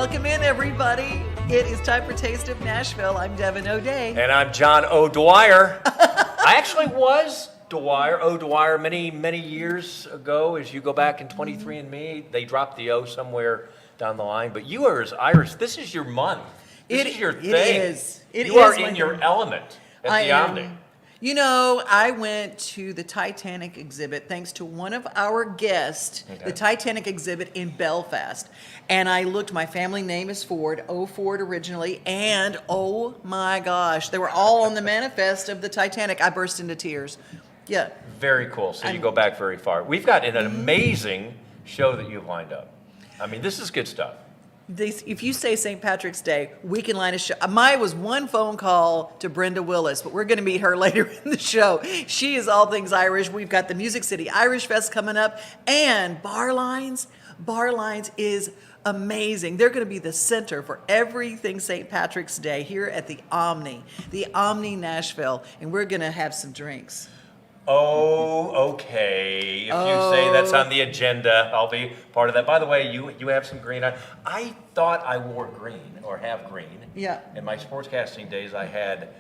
Welcome in, everybody. It is time for Taste of Nashville. I'm Devin O'Day. And I'm John O'Dwyer. I actually was O'Dwyer many, many years ago. As you go back in 23andMe, they dropped the O somewhere down the line. But you are as Irish. This is your month. This is your thing. It is. You are in your element at the Omni. You know, I went to the Titanic exhibit thanks to one of our guests, the Titanic exhibit in Belfast. And I looked, my family name is Ford, O Ford originally, and oh my gosh, they were all on the manifest of the Titanic. I burst into tears. Yeah. Very cool. So you go back very far. We've got an amazing show that you've lined up. I mean, this is good stuff. If you say St. Patrick's Day, we can line a show. Mine was one phone call to Brenda Willis, but we're going to meet her later in the show. She is all things Irish. We've got the Music City Irish Fest coming up, and Barlines. Barlines is amazing. They're going to be the center for everything St. Patrick's Day here at the Omni Nashville, and we're going to have some drinks. Oh, okay. If you say that's on the agenda, I'll be part of that. By the way, you have some green on. I thought I wore green or have green. Yeah. In my sportscasting days, I had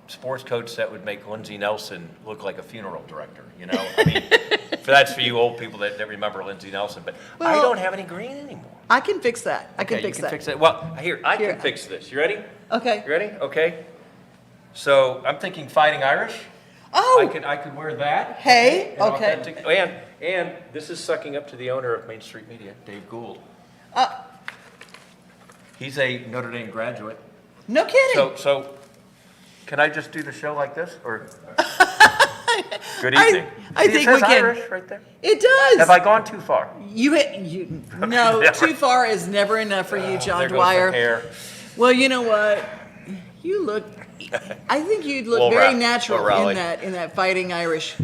sports coats that would make Lindsey Nelson look like a funeral director. You know, I mean, that's for you old people that remember Lindsey Nelson. But I don't have any green anymore. I can fix that. I can fix that. Fix it. Well, here I can fix this. You ready? Okay. You ready? Okay. So I'm thinking Fighting Irish. Oh, I could wear that. Hey, okay. And this is sucking up to the owner of Main Street Media, Dave Gould. He's a Notre Dame graduate. No kidding. So can I just do the show like this, or? Good evening. I think we can. Irish right there. It does. Have I gone too far? No, too far is never enough for you, John there Dwyer. Goes the hair. Well, you know what? You look. I think you'd look very natural in that Fighting Irish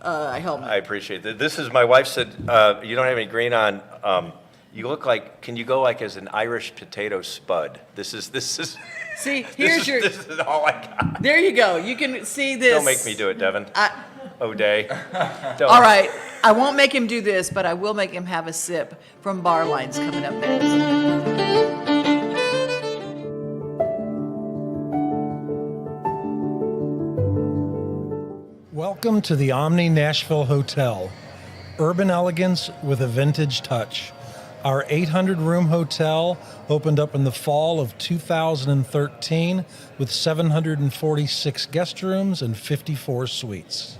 helmet. I appreciate that. This is my wife said you don't have any green on. You look like. Can you go like as an Irish potato spud? This is. See, this is all I got. There you go. You can see this. Don't make me do it, Devin. O'Day. All right. I won't make him do this, but I will make him have a sip from Barlines coming up next. Welcome to the Omni Nashville Hotel. Urban elegance with a vintage touch. Our 800-room hotel opened up in the fall of 2013 with 746 guest rooms and 54 suites.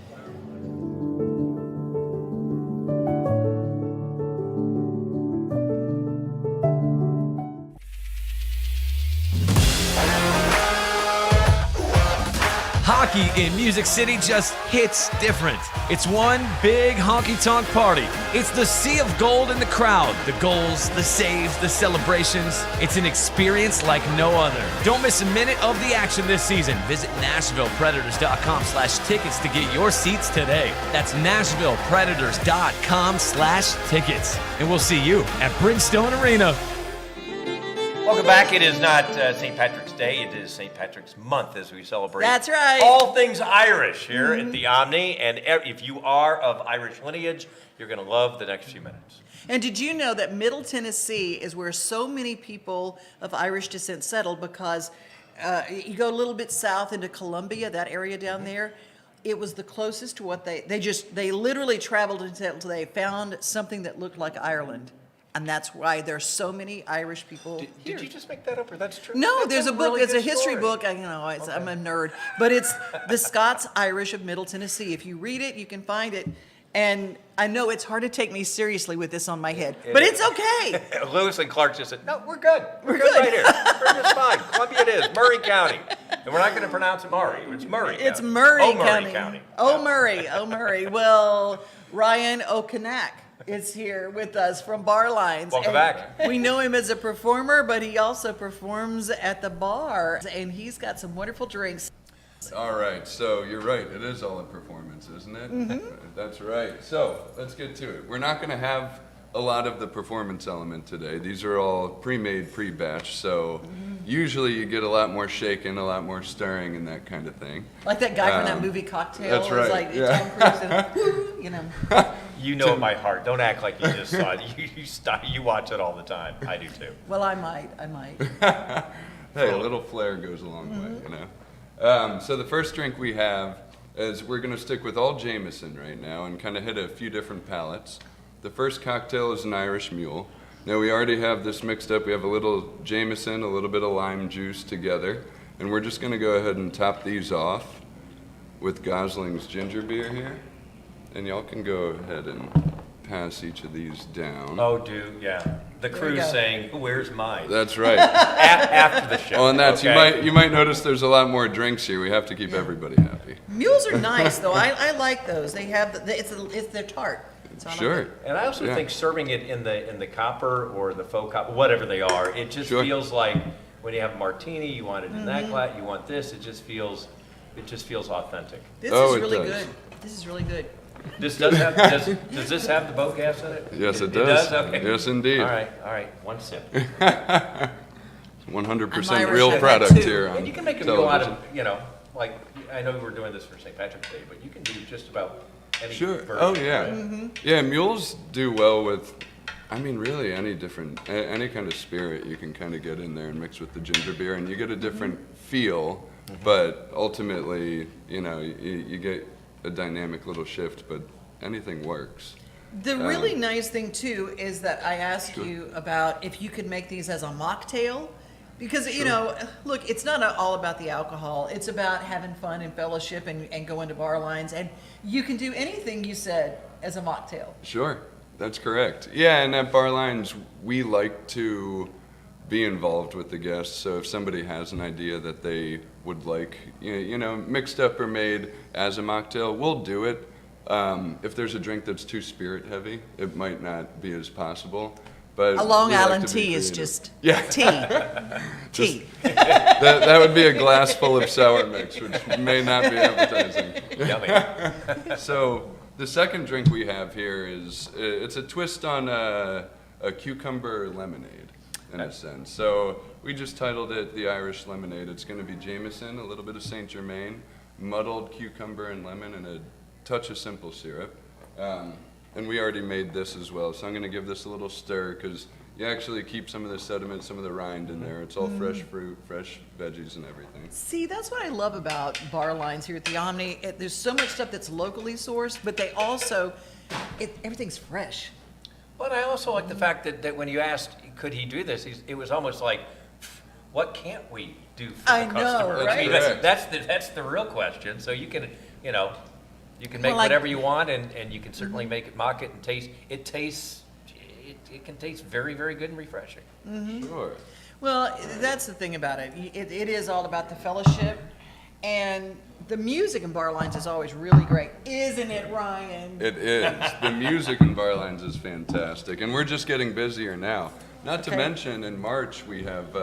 Hockey in Music City just hits different. It's one big honky-tonk party. It's the sea of gold in the crowd. The goals, the saves, the celebrations. It's an experience like no other. Don't miss a minute of the action this season. Visit NashvillePredators.com/tickets to get your seats today. That's NashvillePredators.com/tickets. And we'll see you at Bridgestone Arena. Welcome back. It is not St. Patrick's Day. It is St. Patrick's Month as we celebrate. That's right. All things Irish here at the Omni. And if you are of Irish lineage, you're going to love the next few minutes. And did you know that Middle Tennessee is where so many people of Irish descent settled? Because you go a little bit south into Columbia, that area down there, it was the closest to what they literally traveled until they found something that looked like Ireland. And that's why there's so many Irish people here. Did you just make that up, or that's true? No, that's there's a book. really It's a history story. book. I'm a nerd. But it's the Scots Irish of Middle Tennessee. If you read it, you can find it. And I know it's hard to take me seriously with this on my head, but it's okay. Lewis and Clark just said, no, we're good. We're good right here. We're just fine. Columbia it is. Murray County. And we're not going to pronounce it Murray. It's Murray County. It's Murray County. Oh, Murray. Oh, Murray. Well, Ryan O'Canak is here with us from Barlines. Welcome back. We know him as a performer, but he also performs at the bar, and he's got some wonderful drinks. All right, so you're right. It is all a performance, isn't it? Mm-hmm. That's right. So let's get to it. We're not going to have a lot of the performance element today. These are all pre-made, pre-batch, so usually you get a lot more shaking, a lot more stirring, and that kind of thing. Like that guy from that movie Cocktail. That's right. Like Tom Cruise and, you know. You know it by heart. Don't act like you just saw it. You watch it all the time. I do too. Well, I might. Hey, a little flair goes a long way, you know. So the first drink we have is we're going to stick with all Jameson right now and kind of hit a few different palates. The first cocktail is an Irish Mule. Now we already have this mixed up. We have a little Jameson, a little bit of lime juice together, and we're just going to go ahead and top these off with Gosling's ginger beer here. And y'all can go ahead and pass each of these down. Oh, dude, yeah. The crew's go. saying, "Where's mine?" That's right. After the show. Oh, and that's okay? you might notice there's a lot more drinks here. We have to keep everybody happy. Mules are nice, though. I like those. They have it's their tart. So I like Sure. it. And I also Yeah. think serving it in the copper or the faux copper, whatever they are, it just Sure. feels like when you have a martini, you want it in Mm-hmm. that glass, you want this. It just feels authentic. This Oh, is it really does. good. This is really good. This does have does this have the boat gas in it? Yes, it It does. does. Okay. Yes, indeed. All right. One sip. 100% I'm Irish, real I bet product too. here on And you can make a meal out of, television. like I know we're doing this for St. Patrick's Day, but you can do just about any Sure. version, Oh, yeah. right? Yeah, mules do well with, I mean, really any different, any kind of spirit you can kind of get in there and mix with the ginger beer, and you get a different feel, but ultimately, you get a dynamic little shift, but anything works. The really nice thing too is that I asked Sure. you about if you could make these as a mocktail, because look, it's not all about the alcohol. It's about having fun and fellowship and going to bar lines, and you can do anything you said as a mocktail. Sure, that's correct. Yeah, and at Bar Lines, we like to be involved with the guests. So if somebody has an idea that they would like, mixed up or made as a mocktail, we'll do it. If there's a drink that's too spirit heavy, it might not be as possible. But A Long we like Island to be tea is creative. just Yeah. tea. Tea. That would be a glass full of sour mix, which may not be appetizing. Yummy. So the second drink we have here is it's a twist on a cucumber lemonade in a sense. So we just titled it the Irish Lemonade. It's going to be Jameson, a little bit of Saint Germain, muddled cucumber and lemon, and a touch of simple syrup. And we already made this as well, so I'm going to give this a little stir because you actually keep some of the sediment, some of the rind in there. It's all fresh fruit, fresh veggies, and everything. See, that's what I love about bar lines here at the Omni. There's so much stuff that's locally sourced, but they also, everything's fresh. But I also like the fact that when you asked, could he do this, it was almost like, what can't we do for I the know, customer? right? That's the real question. So you can, you can make Well, like- whatever you want, and you can certainly make it, mock it, and taste. It can taste very, very good and refreshing. Sure. Well, that's the thing about it. It is all about the fellowship, and the music in bar lines is always really great, isn't it, Ryan? It is. The music in Bar Lines is fantastic, and we're just getting busier now. Not to Okay. mention, in March we have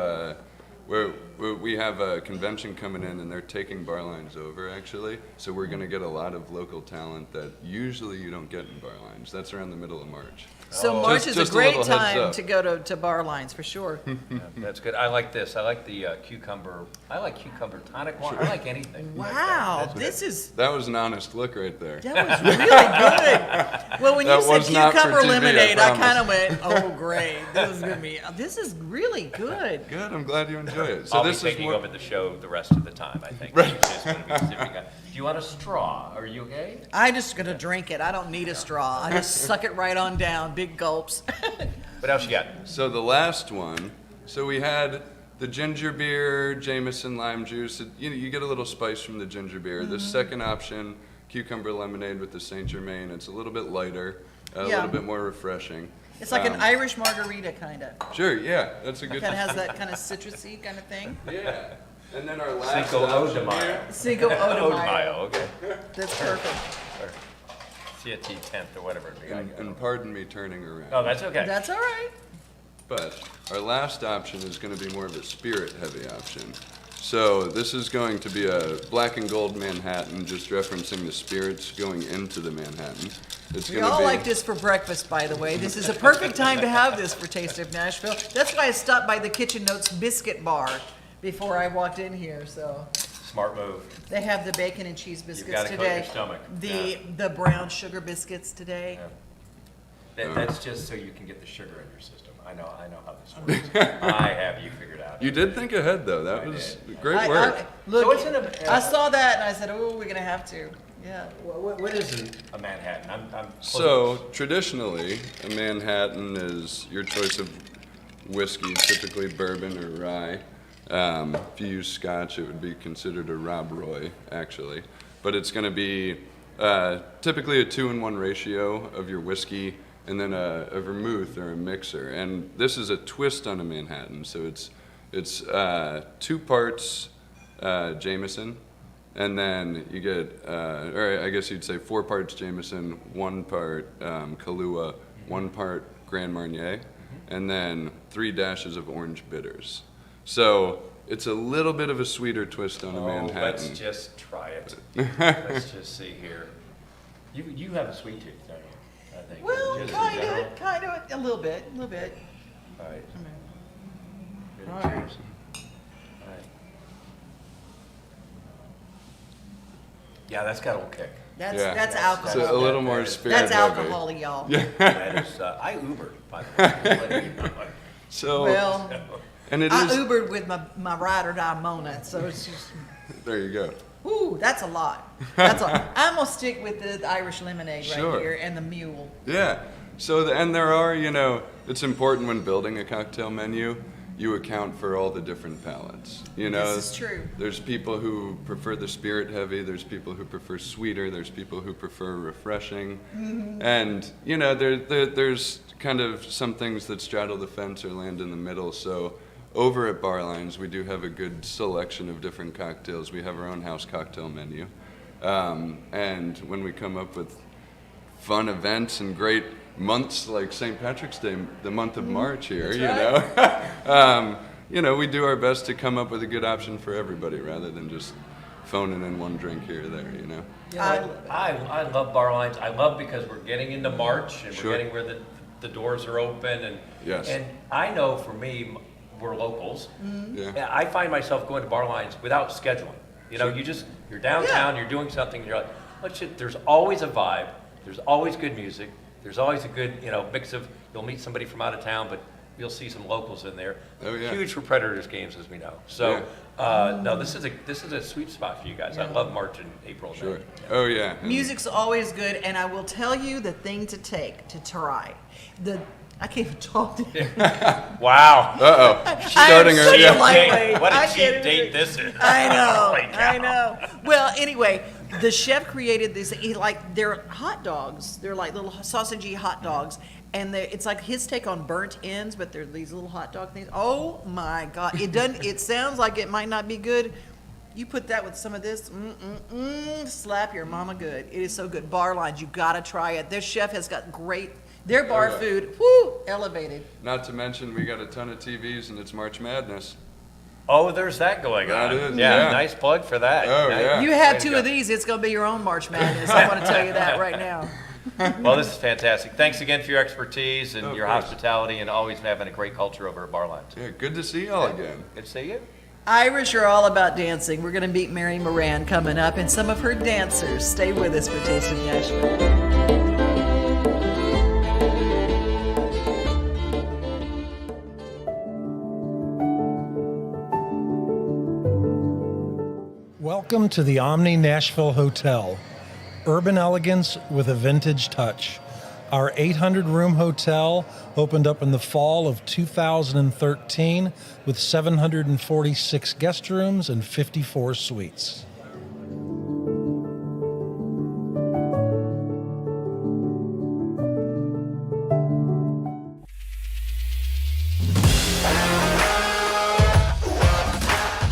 we have a convention coming in, and they're taking Bar Lines over actually. So we're going to get a lot of local talent that usually you don't get in Bar Lines. That's around the middle of March. So Oh. March Just- is just a a great little heads time up. to go to bar lines for sure. Yeah, that's good. I like this. I like the cucumber. I like cucumber tonic water. I like anything. Wow, this is That was an honest look right there. that was really good. Well, when That you said was not for cucumber TV, I lemonade, I promise. kind of went, "Oh, great! This is really good." Good. I'm glad you enjoy it. So I'll this be is taking more. over the show the rest of the time, I think. Right. Do you want a straw? Are you okay? I'm just gonna drink it. I don't need a straw. I just suck it right on down, big gulps. What else you got? So the last one, so we had the ginger beer, Jameson lime juice. You get a little spice from the ginger beer. The second option, cucumber lemonade with the Saint Germain. It's a little bit lighter, a Yeah. little bit more refreshing. It's like an Irish margarita kind of. Sure, yeah, that's a good. Kind of has that kind of citrusy kind of thing. Yeah, and then our last Cinco option de Mayo. here- Cinco de Oh, Mayo. Mayo, okay. That's perfect. Or CT 10th or whatever it be. and pardon me turning around. Oh, that's okay. That's all right. But our last option is going to be more of a spirit-heavy option. So this is going to be a black and gold Manhattan, just referencing the spirits going into the Manhattan. It's We going to all be like this for breakfast, by the way. This is a perfect time to have this for Taste of Nashville. That's why I stopped by the Kitchen Notes Biscuit Bar before I walked in here. So Smart move. they have the bacon and cheese biscuits gotta coat today. your stomach. The brown sugar biscuits today. That's just so you can get the sugar in your system. I know how this works. I have you figured out. You did think ahead, though. That was great I- work. look, So it's I saw that and I said, oh, we're gonna have to. Yeah. What is a Manhattan? I'm So traditionally, a Manhattan is your choice of whiskey, typically bourbon or rye. If you use Scotch, it would be considered a Rob Roy, actually. But it's going to be typically a 2-in-1 ratio of your whiskey and then a vermouth or a mixer. And this is a twist on a Manhattan, so it's 2 parts Jameson. And then you get, or I guess you'd say 4 parts Jameson, 1 part Kahlua, 1 part Grand Marnier, and then 3 dashes of orange bitters. So it's a little bit of a sweeter twist on a Manhattan. Let's just try it. Let's just see here. You have a sweet tooth, don't you? I think. Well, Just in general. kind of, a little bit. All right. All right. Cheers. All right. Yeah, that's got a little kick. That's Yeah. that's It's alcohol. a little more spirit That's heavy. alcohol, y'all. That is, I Ubered, by the way. Just letting you know. So, Well, and it I is, Ubered with my ride or die Mona, so it's just, there you go. whoo, that's a lot. That's a. I'm gonna stick with the Irish lemonade Sure. right here and the mule. Yeah. So, and there are, it's important when building a cocktail menu, you account for all the different palates. This is true. There's people who prefer the spirit heavy, there's people who prefer sweeter, there's people who prefer refreshing. Mm-hmm. And, there's kind of some things that straddle the fence or land in the middle. So over at Barlines, we do have a good selection of different cocktails. We have our own house cocktail menu. And when we come up with fun events and great months like St. Patrick's Day, the month of March here, we do our best to come up with a good option for everybody rather than just phoning in one drink here or there, Yeah, I love bar lines. I love because we're getting into March and Sure. we're getting where the doors are open and Yes. and I know for me, we're locals. Mm-hmm. Yeah. I find myself going to bar lines without scheduling. You're downtown, you're doing something, and you're like, there's always a vibe. There's always good music. There's always a good, mix of, you'll meet somebody from out of town, but you'll see some locals in there. Oh, yeah. Huge for Predators games, as we know. So, no, this is a sweet spot for you guys. I love March and April. And Sure. May. Oh, yeah. And music's always good, and I will tell you the thing to try. I can't even talk to you. Wow. Uh-oh. I am Starting her, such a yeah. lightweight. What I a can't cheap even- date this is. I know, Holy cow. I know. Well, anyway, the chef created this. They're hot dogs. They're like little sausagey hot dogs, and it's like his take on burnt ends, but they're these little hot dog things. Oh my God! It doesn't. It sounds like it might not be good. You put that with some of this, slap your mama good. It is so good. Bar lines, you gotta try it. Their chef has got great. Their bar yeah. food, whoo, elevated. Not to mention, we got a ton of TVs and it's March Madness. Oh, there's that going That on. is, yeah, yeah. nice plug for that. Oh, Nice. yeah. You have Way to two go. of these, it's gonna be your own March Madness. I want to tell you that right now. Well, this is fantastic. Thanks again for your expertise and Of your course. hospitality and always having a great culture over at Bar Lines. Yeah, good to see y'all again. Good to see you. Irish are all about dancing. We're going to meet Mary Moran coming up and some of her dancers. Stay with us for Tasting Nashville. Welcome to the Omni Nashville Hotel. Urban elegance with a vintage touch. Our 800-room hotel opened up in the fall of 2013 with 746 guest rooms and 54 suites.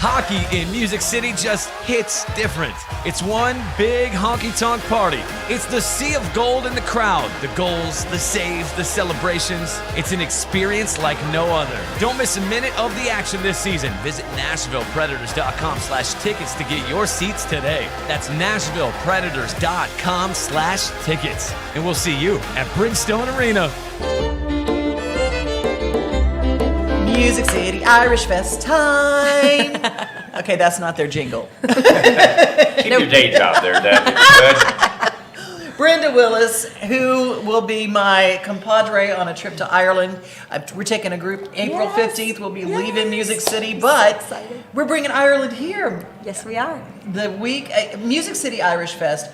Hockey in Music City just hits different. It's one big honky-tonk party. It's the sea of gold in the crowd. The goals, the saves, the celebrations. It's an experience like no other. Don't miss a minute of the action this season. Visit NashvillePredators.com/tickets to get your seats today. That's NashvillePredators.com/tickets. And we'll see you at Bridgestone Arena. Music City Irish Fest time. Okay, that's not their jingle. Keep your day job there, Deb. If you could. Brenda Willis, who will be my compadre on a trip to Ireland. We're taking a group April Yes, 15th. We'll be yes. leaving Music City, So but excited. we're bringing Ireland here. Yes, we are. The week, Music City Irish Fest,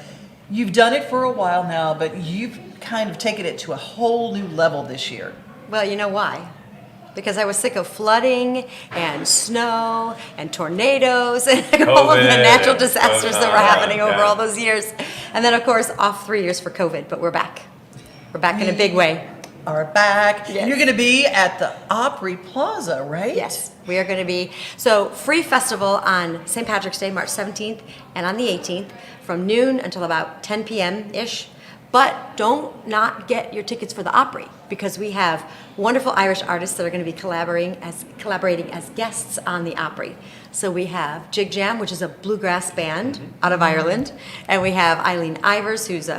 you've done it for a while now, but you've kind of taken it to a whole new level this year. Well, you know why? Because I was sick of flooding and snow and tornadoes and all of the COVID, natural disasters that were happening over yeah. all those years. And then, of course, off 3 years for COVID, but we're back. We're back in a big way. Are back. Yes. You're going to be at the Opry Plaza, right? Yes, we are going to be. So, free festival on St. Patrick's Day, March 17th, and on the 18th, from noon until about 10 p.m.-ish. But don't not get your tickets for the Opry, because we have wonderful Irish artists that are going to be collaborating as guests on the Opry. So we have Jig Jam, which is a bluegrass band out of Ireland, and we have Eileen Ivers, who's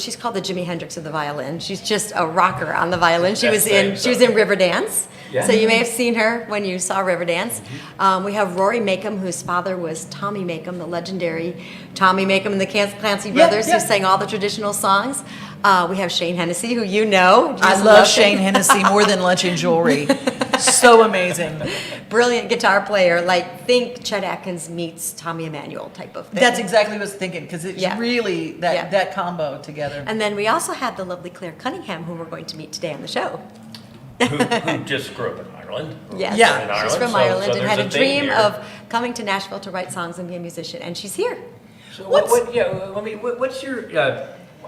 she's called the Jimi Hendrix of the violin. She's just a rocker on the violin. She was in Riverdance. Yeah. So you may have seen her when you saw Riverdance. We have Rory Makem, whose father was Tommy Makem, the legendary Tommy Makem and the Clancy Brothers, yeah. who sang all the traditional songs. We have Shane Hennessy, who you know. You I just love Shane. Shane Hennessy more than lunch and jewelry. So amazing. Brilliant guitar player, like think Chet Atkins meets Tommy Emmanuel type of thing. That's exactly what I was thinking, because it's Yeah. really Yeah. that combo together. And then we also had the lovely Claire Cunningham, who we're going to meet today on the show. who just grew up in Ireland. Yes, Yeah. In Ireland, she's from so Ireland and there's had a a thing dream here. of coming to Nashville to write songs and be a musician, and she's here. So what's your,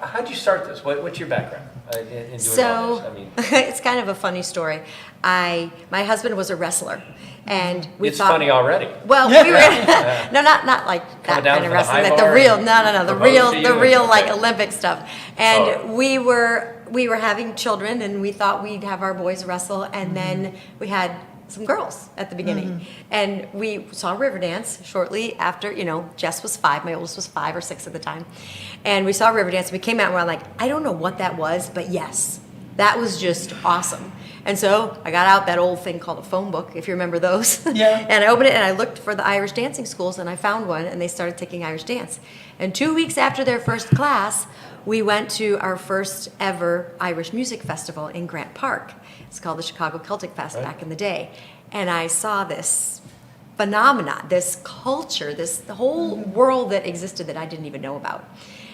how'd you start this? What's your background in doing all So this? I mean, it's kind of a funny story. My husband was a wrestler, and we it's thought. funny already. Well, we were no, not like Coming that down kind of from the wrestling, high like the bar real, and no, the propose to you real and- like okay. Olympic stuff. And Oh. we were having children, and we thought we'd have our boys wrestle, and then we had some girls at the beginning, and we saw Riverdance shortly after. Jess was 5, my oldest was 5 or 6 at the time, and we saw Riverdance. We came out and we're like, I don't know what that was, but yes, that was just awesome. And so I got out that old thing called a phone book, if you remember those. Yeah. And I opened it and I looked for the Irish dancing schools, and I found one, and they started taking Irish dance. And 2 weeks after their first class, we went to our first ever Irish music festival in Grant Park. It's called the Chicago Celtic Fest back in the day. And I saw this phenomenon, this culture, the whole world that existed that I didn't even know about.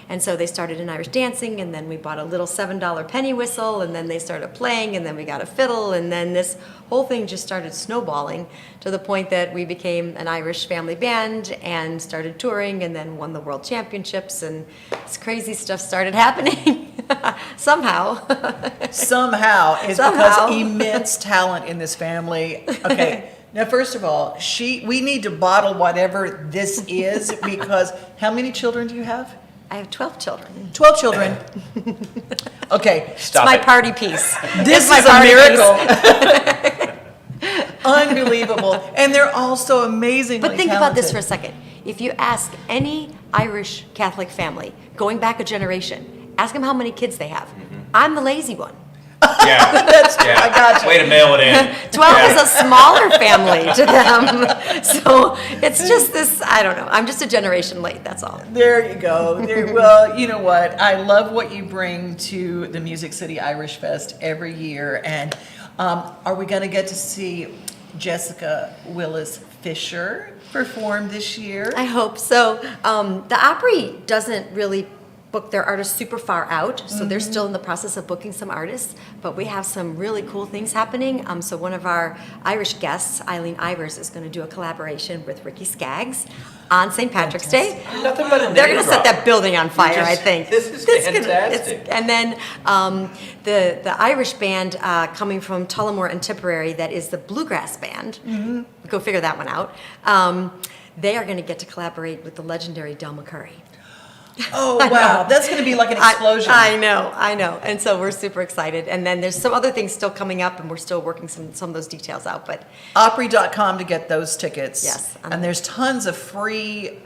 And so they started in Irish dancing, and then we bought a little $7 penny whistle, and then they started playing, and then we got a fiddle, and then this whole thing just started snowballing to the point that we became an Irish family band and started touring, and then won the world championships, and this crazy stuff started happening somehow. Somehow, it's Somehow. because immense talent in this family. Okay, now first of all, we need to bottle whatever this is, because how many children do you have? I have 12 children. 12 children. Okay, Stop It's my it. party piece. this It's my is a party piece. miracle. Unbelievable. And they're all so amazingly But think about this for a talented. second. If you ask any Irish Catholic family, going back a generation, ask them how many kids they have. I'm the lazy one. Yeah. I got you. Way to mail it in. 12 is a smaller family to them. So it's just this, I don't know. I'm just a generation late, that's all. There you go. Well, you know what? I love what you bring to the Music City Irish Fest every year. And are we going to get to see Jessica Willis Fisher perform this year? I hope so. The Opry doesn't really book their artists super far out, so they're still in the process of booking some artists, but we have some really cool things happening. So one of our Irish guests, Eileen Ivers, is going to do a collaboration with Ricky Skaggs on St. Patrick's Day. Nothing but a They're name going to set drop. that building on fire, just- I think. this is gonna- fantastic. and then the Irish band coming from Tullamore and Tipperary, that is the bluegrass band. Go figure that one out. They are going to get to collaborate with the legendary Del McCurry. Oh, wow. That's going to be like an explosion. I know. And so we're super excited. And then there's some other things still coming up, and we're still working some of those details out. But Opry.com to get those tickets. Yes. And there's tons of free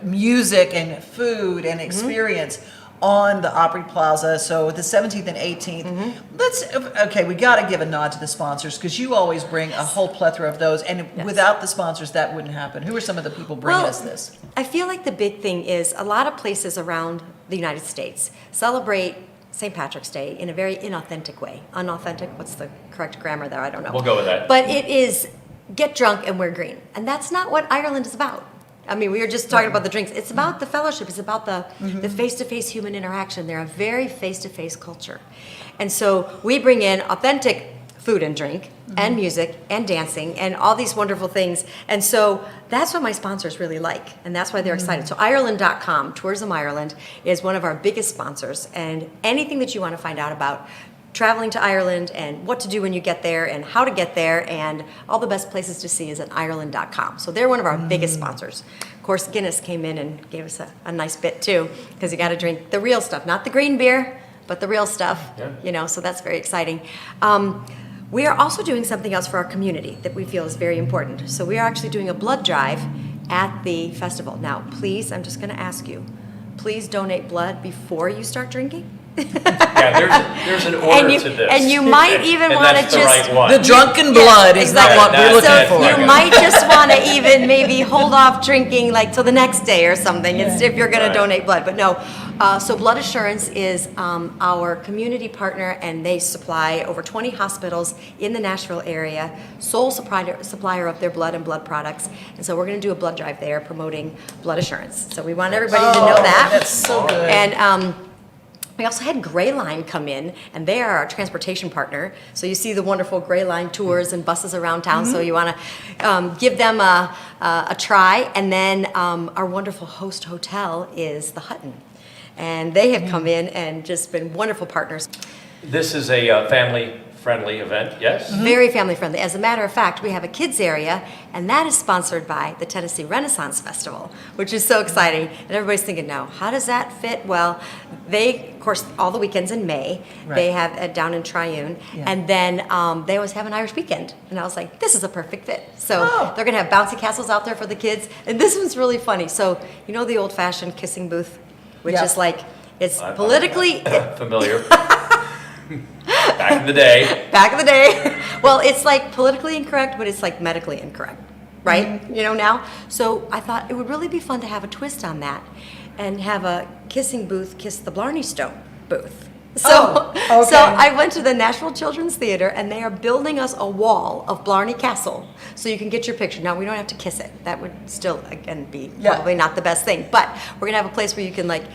music and food and experience on the Opry Plaza. So the 17th and 18th. We got to give a nod to the sponsors, because you always bring a whole plethora of those. And without the sponsors, that wouldn't happen. Who are some of the people bringing us this? I feel like the big thing is a lot of places around the United States celebrate St. Patrick's Day in a very inauthentic way. Unauthentic, what's the correct grammar there? I don't know. We'll go with that. But it is get drunk and wear green. And that's not what Ireland is about. I mean, we were just talking about the drinks. It's about the fellowship. It's about the face-to-face human interaction. They're a very face-to-face culture. And so we bring in authentic food and drink and music and dancing and all these wonderful things. And so that's what my sponsors really like. And that's why they're excited. So Ireland.com, Tourism Ireland, is one of our biggest sponsors. And anything that you want to find out about traveling to Ireland and what to do when you get there and how to get there and all the best places to see is at Ireland.com. So they're one of our biggest sponsors. Of course, Guinness came in and gave us a nice bit too, because you got to drink the real stuff, not the green beer, but the real stuff. Yeah. So that's very exciting. We are also doing something else for our community that we feel is very important. So we are actually doing a blood drive at the festival. Now, please, I'm just going to ask you, please donate blood before you start drinking. Yeah, there's an order to this. And you might even And want to that's the just right one. The drunken blood is not exactly. what we're looking That's for. it. You might just want to even maybe hold off drinking like till the next day or something, if you're going Right. to donate blood. But no, so Blood Assurance is our community partner, and they supply over 20 hospitals in the Nashville area, sole supplier of their blood and blood products. And so we're going to do a blood drive there promoting Blood Assurance. So we want everybody to know that. That's so good. And we also had Gray Line come in, and they are our transportation partner. So you see the wonderful Gray Line tours and buses around town. So you want to give them a try. And then our wonderful host hotel is the Hutton, and they have come in and just been wonderful partners. This is a family-friendly event, yes? Very family friendly. As a matter of fact, we have a kids area, and that is sponsored by the Tennessee Renaissance Festival, which is so exciting. And everybody's thinking, now, how does that fit? Well, they, of course, all the weekends in May, they have down in Triune, and then they always have an Irish weekend. And I was like, this is a perfect fit. So they're going to have bouncy castles out there for the kids, and this one's really funny. So you know the old-fashioned kissing booth, which is like, it's politically Familiar. Back in the day. back in the day. Well, it's like politically incorrect, but it's like medically incorrect, right? Now. So I thought it would really be fun to have a twist on that and have a kissing booth kiss the Blarney Stone booth. So, so I went to the Nashville Children's Theater, and they are building us a wall of Blarney Castle so you can get your picture. Now, we don't have to kiss it. That would still, again, be probably not the best thing. But we're going to have a place where you can, like,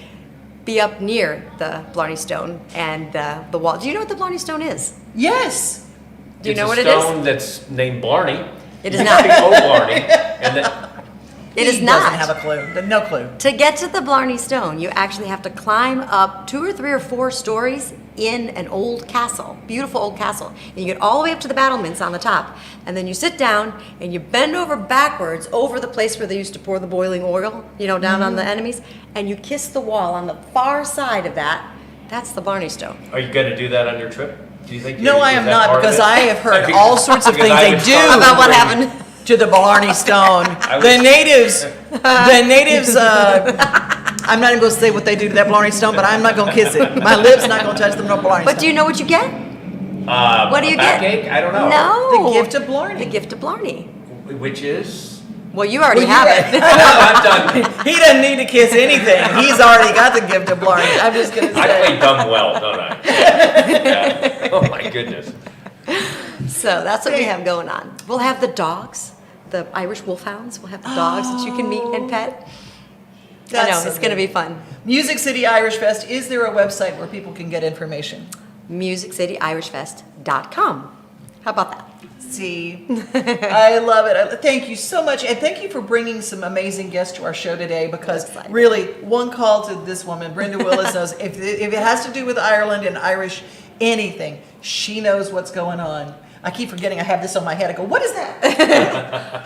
be up near the Blarney Stone and the wall. Do you know what the Blarney Stone is? Yes. Do you know what it It's a is? stone that's named Blarney. It is not. Old Blarney. And then, It is He not. doesn't have a clue. No clue. To get to the Blarney Stone, you actually have to climb up 2 or 3 or 4 stories in an old castle, beautiful old castle. And you get all the way up to the battlements on the top. And then you sit down and you bend over backwards over the place where they used to pour the boiling oil, down on the enemies. And you kiss the wall on the far side of that. That's the Blarney Stone. are you going to do that on your trip? Do you think? No, I is am that not, part of because it? I have heard Because- all sorts of because things I they was do talking About what to- happened? to the Blarney Stone. The natives, I'm not even going to say what they do to that Blarney Stone, but I'm not going to kiss it. My lips not going to touch the Blarney But Stone. do you know what you get? What do you get? Backache? I don't know. No. The gift of Blarney. The gift of Blarney. Which is? Well, you already Well, have you it. I'm done. He doesn't need to kiss anything. He's already got the gift of Blarney. I'm just going to I say. play dumb well, don't I? Yeah. Oh my goodness. So that's what we have going on. We'll have the dogs, the Irish wolfhounds. We'll have the dogs that you can meet and pet. I That's know, so it's going to good. be fun. Music City Irish Fest. Is there a website where people can get information? MusicCityIrishFest.com. How about that? See, I love it. Thank you so much. And thank you for bringing some amazing guests to our show today, because Excited. really, one call to this woman, Brenda Willis, knows if it has to do with Ireland and Irish anything, she knows what's going on. I keep forgetting I have this on my head. I go, what is that?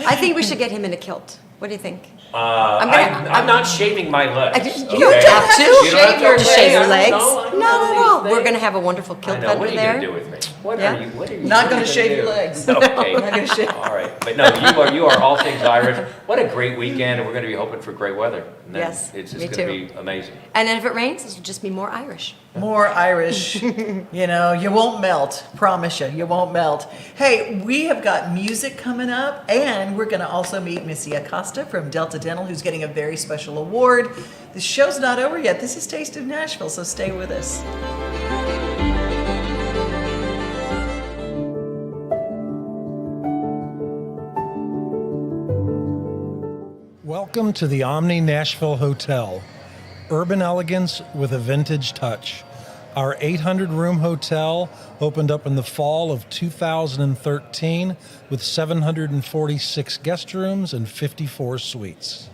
I think we should get him in a kilt. What do you think? I'm not shaving my legs. You don't okay? have to. You don't have to To shave your okay? legs. I don't know Not at these all. We're things. going to have a wonderful I kilt know. What vendor are you there. going to do with me? What Yeah. are you? What are you? Not what going are to you shave do? your legs. Okay. Not gonna shave. All right. But no, you are all things Irish. What a great weekend, and we're going to be hoping for great weather. And then Yes, it's me just going too. to be amazing. And then if it rains, it'll just be more Irish. More Irish. You won't melt. Promise you won't melt. Hey, we have got music coming up, and we're going to also meet Missy Acosta from Delta Occidental, who's getting a very special award. The show's not over yet. This is Taste of Nashville, so stay with us. Welcome to the Omni Nashville Hotel. Urban elegance with a vintage touch. Our 800-room hotel opened up in the fall of 2013 with 746 guest rooms and 54 suites.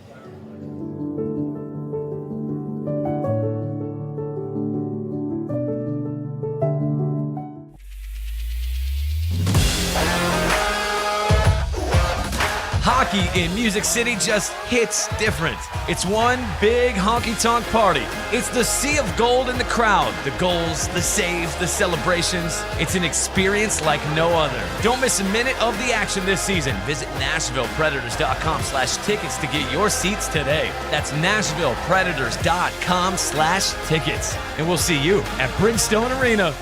Hockey in Music City just hits different. It's one big honky-tonk party. It's the sea of gold in the crowd. The goals, the saves, the celebrations. It's an experience like no other. Don't miss a minute of the action this season. Visit NashvillePredators.com/tickets to get your seats today. That's NashvillePredators.com/tickets. And we'll see you at Bridgestone Arena.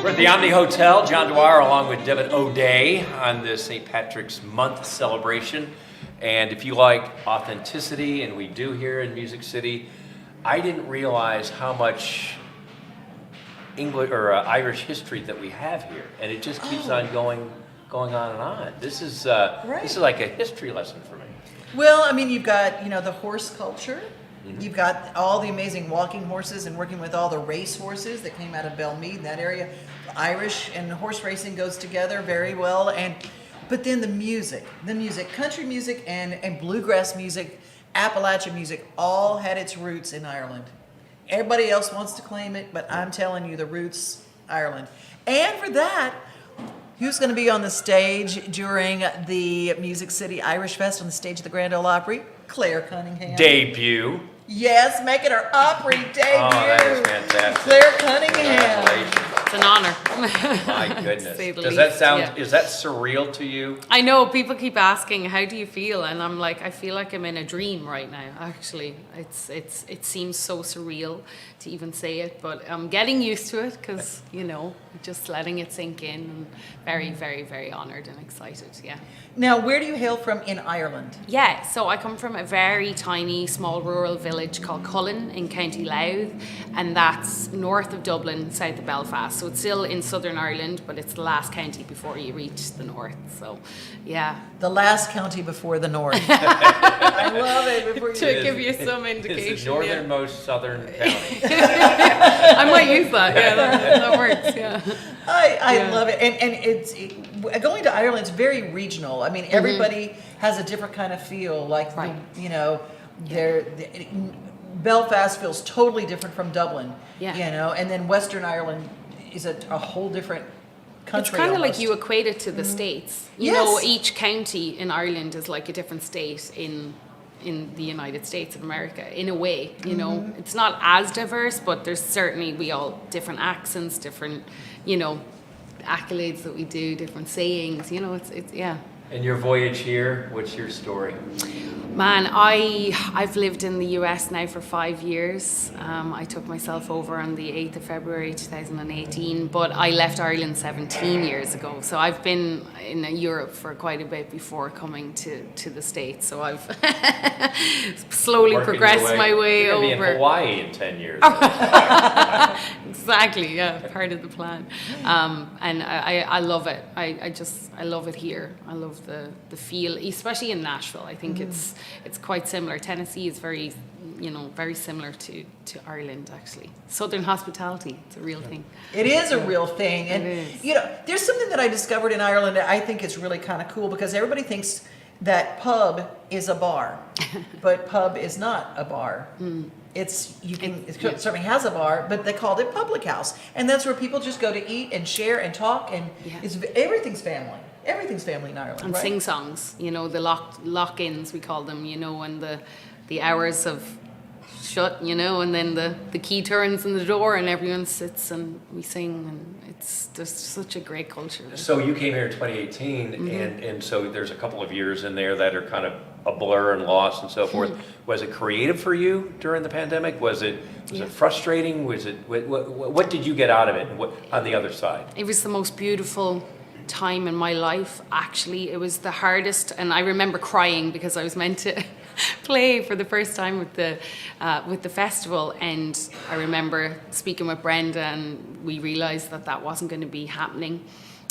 We're at the Omni Hotel, John Dwyer along with Devin O'Day on this St. Patrick's Month celebration. And if you like authenticity, and we do here in Music City, I didn't realize how much English or Irish history that we have here, and it just keeps on going on and on. This is like a history lesson for me. Well, I mean, you've got, the horse culture. You've got all the amazing walking horses and working with all the race horses that came out of Belmead, that area. Irish and horse racing goes together very well. But then the music, country music and bluegrass music, Appalachian music, all had its roots in Ireland. Everybody else wants to claim it, but I'm telling you, the roots, Ireland. And for that, who's going to be on the stage during the Music City Irish Fest on the stage of the Grand Ole Opry? Claire Cunningham. Debut. Yes, making her Opry debut. Oh, that is fantastic. Claire Cunningham. Congratulations. It's an honor. My goodness. Say the Does that least, sound, yeah. is that surreal to you? I know people keep asking, how do you feel? And I'm like, I feel like I'm in a dream right now, actually. It seems so surreal to even say it, but I'm getting used to it because, just letting it sink in, and very, very, very honored and excited, yeah. Now, where do you hail from in Ireland? Yeah, so I come from a very tiny, small rural village called Cullen in County Louth, and that's north of Dublin, south of Belfast. So it's still in Southern Ireland, but it's the last county before you reach the north. So, yeah. The last county before the north. I love it. Before you To give you some indication. It's the northernmost southern county. I might use that. Yeah, that works. Yeah. I Yeah. love it. And going to Ireland's very regional. I mean, everybody has a different kind of feel. Like, Right. Belfast feels totally different from Dublin. Yeah. And then Western Ireland is a whole different country. It's kind of like almost. you equate it to the states. You Yes. know, each county in Ireland is like a different state in the United States of America, in a way. It's not as diverse, but there's certainly we all different accents, different accolades that we do, different sayings. It's yeah. And your voyage here, what's your story? Man, I've lived in the US now for 5 years. I took myself over on the 8th of February 2018, but I left Ireland 17 years ago. So I've been in Europe for quite a bit before coming to the States. So I've slowly Working progressed your my way You're gonna over. be in Hawaii in 10 years. Exactly, yeah, part of the plan. And I love it. I love it here. I love the feel, especially in Nashville. I think it's quite similar. Tennessee is very similar to Ireland, actually. Southern hospitality, it's a real thing. It is a real thing. And, It there's something that I discovered in Ireland that I think is really kind of cool because everybody thinks that pub is a bar, but pub is not a bar. It certainly has a bar, but they called it public house. And that's where people just go to eat and share and talk, and everything's family. Everything's family in Ireland, And right? sing songs, the lock-ins, we call them, and the hours of shut, and then the key turns in the door and everyone sits and we sing, and there's such a great culture. So you came here in 2018, and so there's a couple of years in there that are kind of a blur and lost and so forth. Was it creative for you during the pandemic? Was it frustrating? Was it what did you get out of it? What on the other side? It was the most beautiful time in my life. Actually, it was the hardest, and I remember crying because I was meant to play for the first time with the festival, and I remember speaking with Brenda, and we realized that wasn't going to be happening.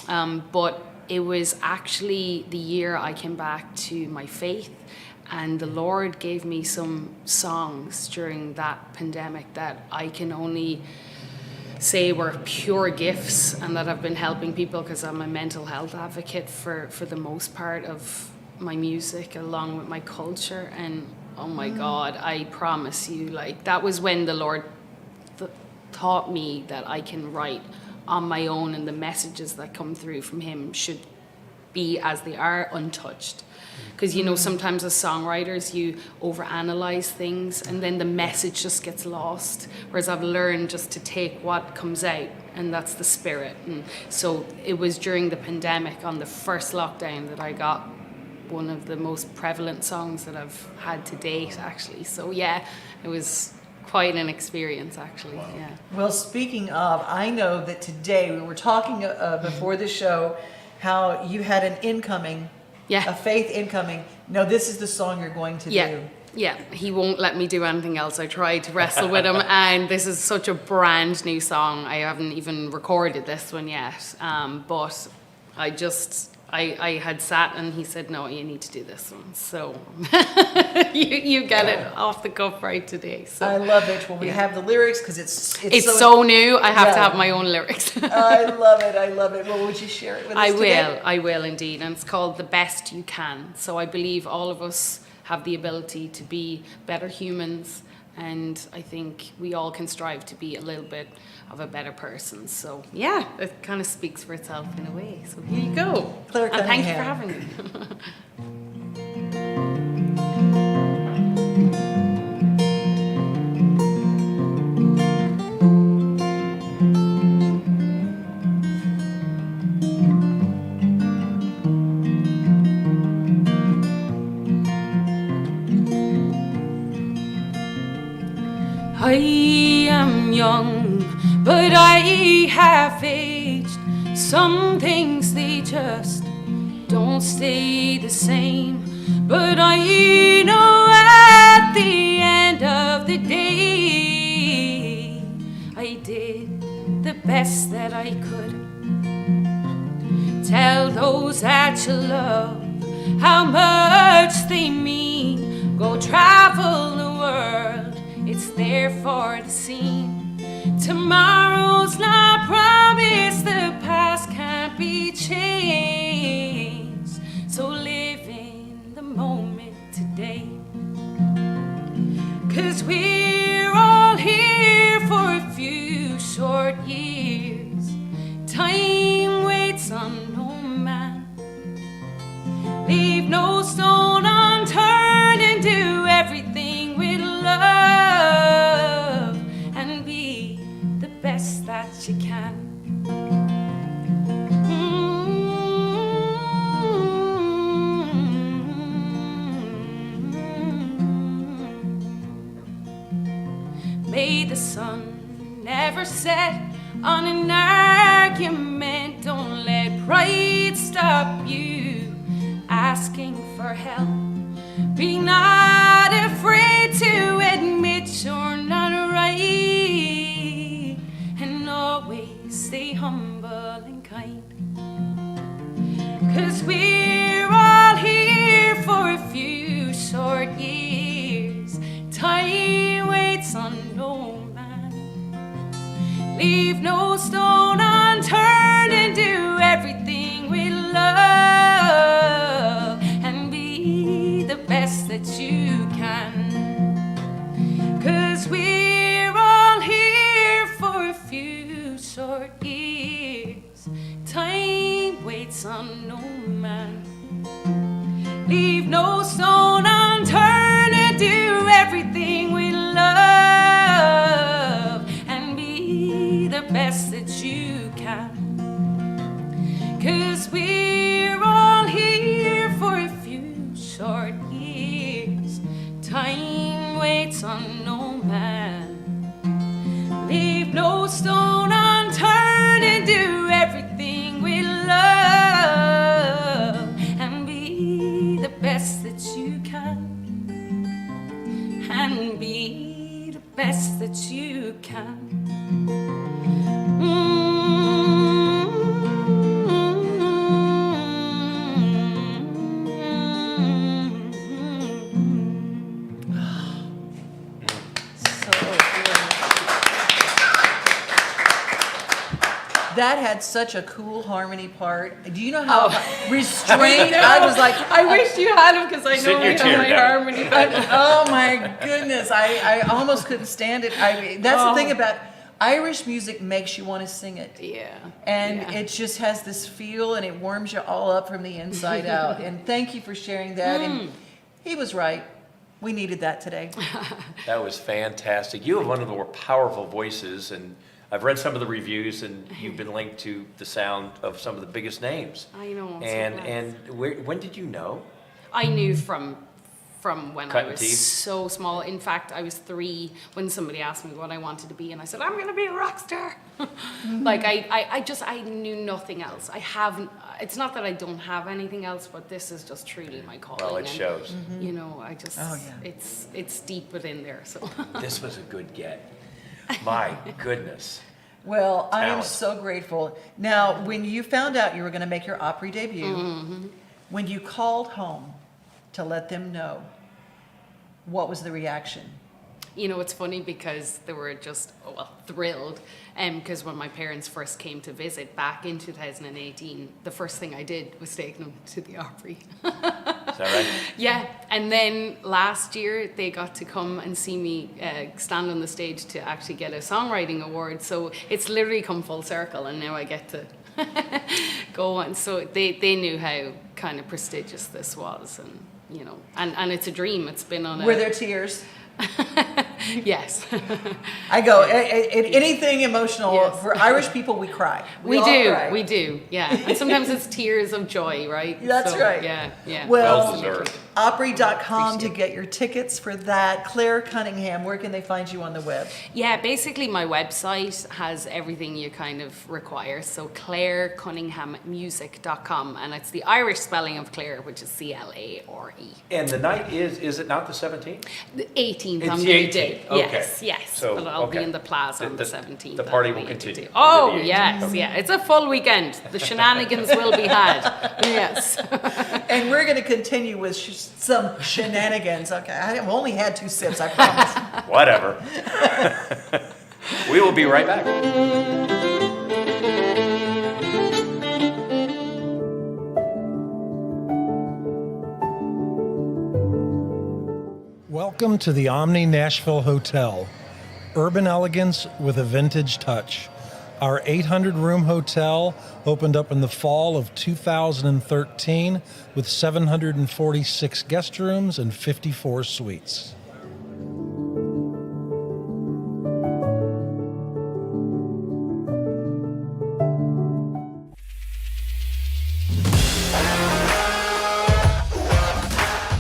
But it was actually the year I came back to my faith, and the Lord gave me some songs during that pandemic that I can only say were pure gifts, and that have been helping people, because I'm a mental health advocate for the most part of my music along with my culture. And oh my God, I promise you, like, that was when the Lord taught me that I can write on my own, and the messages that come through from him should be as they are, untouched. Because, you know, sometimes as songwriters, you overanalyze things and then the message just gets lost. Whereas I've learned just to take what comes out, and that's the spirit. And so it was during the pandemic, on the first lockdown, that I got one of the most prevalent songs that I've had to date, actually. So yeah, it was quite an experience, actually. Yeah. Well, speaking of, I know that today we were talking before the show how you had an incoming, a faith incoming. No, this is the song you're going to do. Yeah, he won't let me do anything else. I tried to wrestle with him, and this is such a brand new song. I haven't even recorded this one yet, but I had sat and he said, no, you need to do this one. So you get it off the cuff right today. So I love it. Well, we have the lyrics because it's so new. I have to have my own lyrics. I love it. I love it. Well, would you share it with us today? I will indeed. And it's called The Best You Can. So I believe all of us have the ability to be better humans. And I think we all can strive to be a little bit of a better person. So yeah, it kind of speaks for itself in a way. So here you go. Claire and thank you for Cunningham. having me. I am young, but I have aged. Some things they just don't stay the same. But I know at the end of the day, I did the best that I could. Tell those that you love how much they mean. Go travel the world, it's there for the scene. Tomorrow's not promised, the past can't be changed. So live in the moment today. 'Cause we're all here for a few short years. Time waits on no man. Leave no stone unturned and do everything with love, and be the best that you can. May the sun never set on an argument. Don't let pride stop you asking for help. Be not afraid to admit you're not right, and always stay humble and kind. 'Cause we're all here for a few short years. Time waits on no man. Leave no stone unturned and do everything with love, and be the best that you can. 'Cause we're all here for a few short years. Time waits on no man. Leave no stone unturned and do everything with love, and be the best that you can. 'Cause we're all here for a few short years. Time waits on no man. Leave no stone unturned and do everything with love. That had such a cool harmony part. Do you know how restrained I was like, I wish you had him because I Sit know in your I chair, have my Debbie. harmony. But oh my goodness, I almost couldn't stand it. That's the thing about Irish music, makes you want to sing it. yeah. And yeah. it just has this feel and it warms you all up from the inside out. And thank you for sharing that. And he was right. We needed that today. That was fantastic. You have one of the more powerful voices, and I've read some of the reviews, and you've been linked to the sound of some of the biggest names. I know. I'm so And glad. when did you know? I knew from when I Cutting was teeth? so small. In fact, I was 3 when somebody asked me what I wanted to be, and I said, I'm going to be a rock star. Like, I knew nothing else. I haven't, it's not that I don't have anything else, but this is just truly my calling. Well, it and, shows. You know, I just, Oh, yeah. it's deep within there, so. This was a good get. My goodness. Well, I am Talent. so grateful. Now, when you found out you were going to make your Opry debut, when you called home to let them know, what was the reaction? You know, it's funny because they were just, thrilled. Because when my parents first came to visit back in 2018, the first thing I did was take them to the Opry. Is that right? Yeah, and then last year they got to come and see me stand on the stage to actually get a songwriting award. So it's literally come full circle, and now I get to go on. So they knew how kind of prestigious this was, and you know, and it's a dream. It's been on a... Were there tears? Yes. I go, anything emotional, Yes. for Irish people, we cry. We all do, cry. we do, yeah. And sometimes it's tears of joy, right? That's right. Yeah, yeah. Well deserved. Opry.com to Appreciate get your tickets for that. Claire Cunningham, where can they find you on the web? Yeah, basically my website has everything you kind of require. So clairecunninghammusic.com, and it's the Irish spelling of Claire, which is Clare. And the night is it not the 17th? The 18th It's on the New 18th. Day. Okay. Yes. So, But I'll be okay. in the plaza on the The- 17th. the party That'll will be continue into- Oh, into the 18th. yes, Okay. yeah. It's a full weekend. The shenanigans will be had. Yes. And we're going to continue with some shenanigans. Okay, I've only had 2 sips, I promise. Whatever. We will be right back. Welcome to the Omni Nashville Hotel. Urban elegance with a vintage touch. Our 800-room hotel opened up in the fall of 2013 with 746 guest rooms and 54 suites.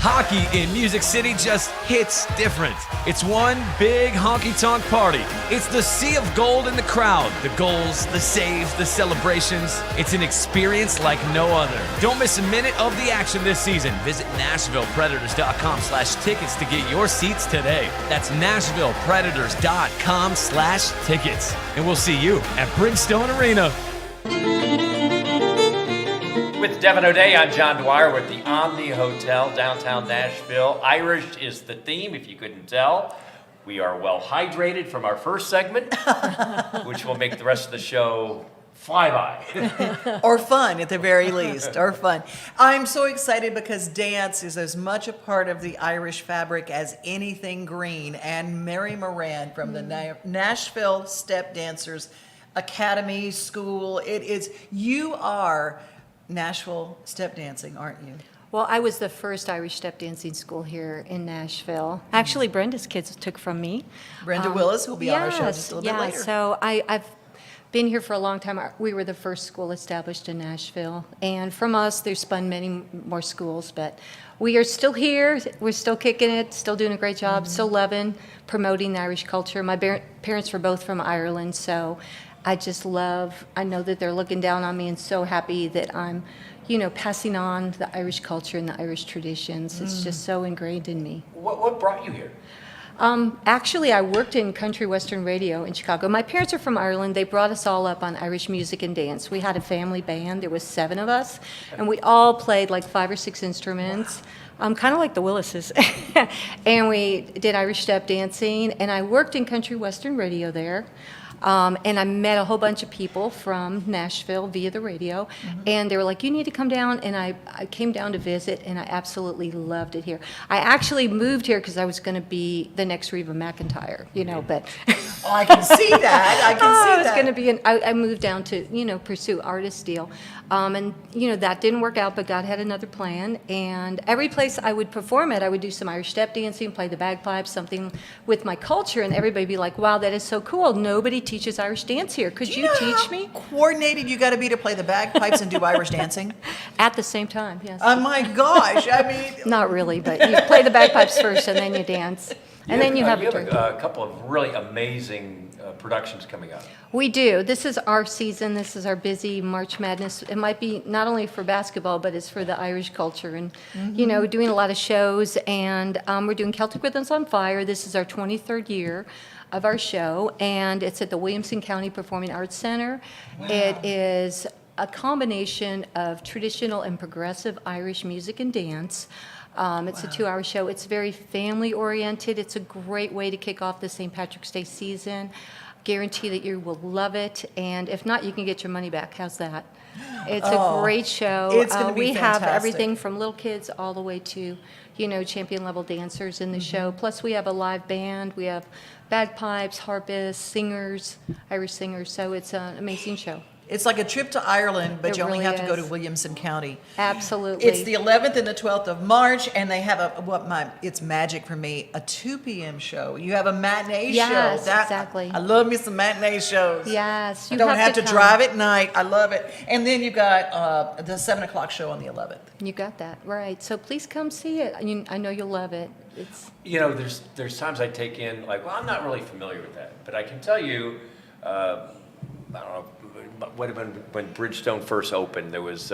Hockey in Music City just hits different. It's one big honky-tonk party. It's the sea of gold in the crowd. The goals, the saves, the celebrations. It's an experience like no other. Don't miss a minute of the action this season. Visit NashvillePredators.com/tickets to get your seats today. That's NashvillePredators.com/tickets. And we'll see you at Bridgestone Arena. With Devin O'Day, I'm John Dwyer. We're at the Omni Hotel, downtown Nashville. Irish is the theme, if you couldn't tell. We are well hydrated from our first segment, which will make the rest of the show fly by. Or fun, at the very least, or fun. I'm so excited because dance is as much a part of the Irish fabric as anything green. And Mary Moran from the Nashville Step Dancers Academy School. You are Nashville step dancing, aren't you? Well, I was the first Irish step dancing school here in Nashville. Actually, Brenda's kids took from me. Brenda Willis, who'll be on our show just a little bit later. So I've been here for a long time. We were the first school established in Nashville. And from us, there's spun many more schools, but we are still here. We're still kicking it, still doing a great job, still loving, promoting the Irish culture. My parents were both from Ireland, so I know that they're looking down on me and so happy that I'm, passing on the Irish culture and the Irish traditions. It's just so ingrained in me. What brought you here? Actually, I worked in country western radio in Chicago. My parents are from Ireland. They brought us all up on Irish music and dance. We had a family band. There was 7 of us, and we all played like 5 or 6 instruments, kind of like the Willises. And we did Irish step dancing, and I worked in country western radio there. And I met a whole bunch of people from Nashville via the radio, and they were like, you need to come down, and I came down to visit, and I absolutely loved it here. I actually moved here because I was going to be the next Reba McEntire, but... Oh, I can see that. I can see I was that. going to be, I moved down to, pursue artist deal. And, that didn't work out, but God had another plan. And every place I would perform at, I would do some Irish step dancing, play the bagpipes, something with my culture, and everybody would be like, wow, that is so cool. Nobody teaches Irish dance here. Could you know teach how me? coordinated you got to be to play the bagpipes and do Irish dancing? At the same time, yes. Oh my gosh! I mean, Not really, but you play the bagpipes first, and then you dance. And then you have a drink. a couple of really amazing productions coming up. We do. This is our season. This is our busy March Madness. It might be not only for basketball, but it's for the Irish culture. And, doing a lot of shows. And we're doing Celtic Rhythms on Fire. This is our 23rd year of our show. And it's at the Williamson County Performing Arts Center. Wow. It is a combination of traditional and progressive Irish music and dance. It's a 2-hour show. It's very family-oriented. It's a great way to kick off the St. Patrick's Day season. Guarantee that you will love it, and if not, you can get your money back. How's that? It's a great show. It's gonna be we have fantastic. everything from little kids all the way to, champion-level dancers in the show. Plus, we have a live band. We have bagpipes, harpists, singers, Irish singers, so it's an amazing show. it's like a trip to Ireland, but It you only really have to go to is. Williamson County. Absolutely. It's the 11th and the 12th of March, and they have it's magic for me, a 2 p.m. show. You have a matinee Yes, show. exactly. I love me some matinee shows. Yes, I you don't have to come. drive at night. I love it. And then you've got the 7 o'clock show on the 11th. You got that right. So please come see it. I know you'll love it. It's There's times I take in, like, well, I'm not really familiar with that, but I can tell you, I don't know, when Bridgestone first opened, there was,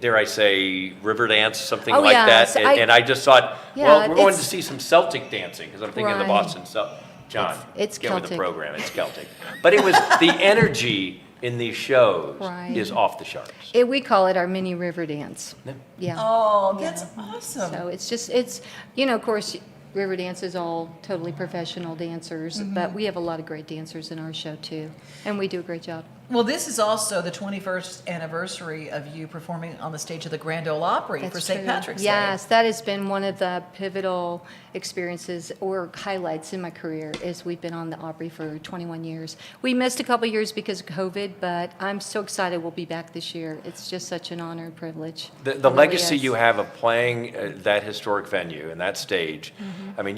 dare I say, river dance, something Oh, like yes. that. And I just thought, Yeah, well, we're going to it's- see some Celtic dancing, because I'm thinking of the Right. Boston Celtic. John, It's get with the Celtic. program, it's Celtic. But it was, the energy in these shows Right. is off the charts. we call it our mini river dance. Yeah. Oh, that's awesome. So it's of course, river dance is all totally professional dancers, but we have a lot of great dancers in our show too, and we do a great job. Well, this is also the 21st anniversary of you performing on the stage of the Grand Ole Opry for That's St. true. Patrick's Day. Yes, that has been one of the pivotal experiences or highlights in my career is we've been on the Opry for 21 years. We missed a couple years because of COVID, but I'm so excited we'll be back this year. It's just such an honor and privilege. The It really legacy is. you have of playing that historic venue and that stage, Mm-hmm. I mean,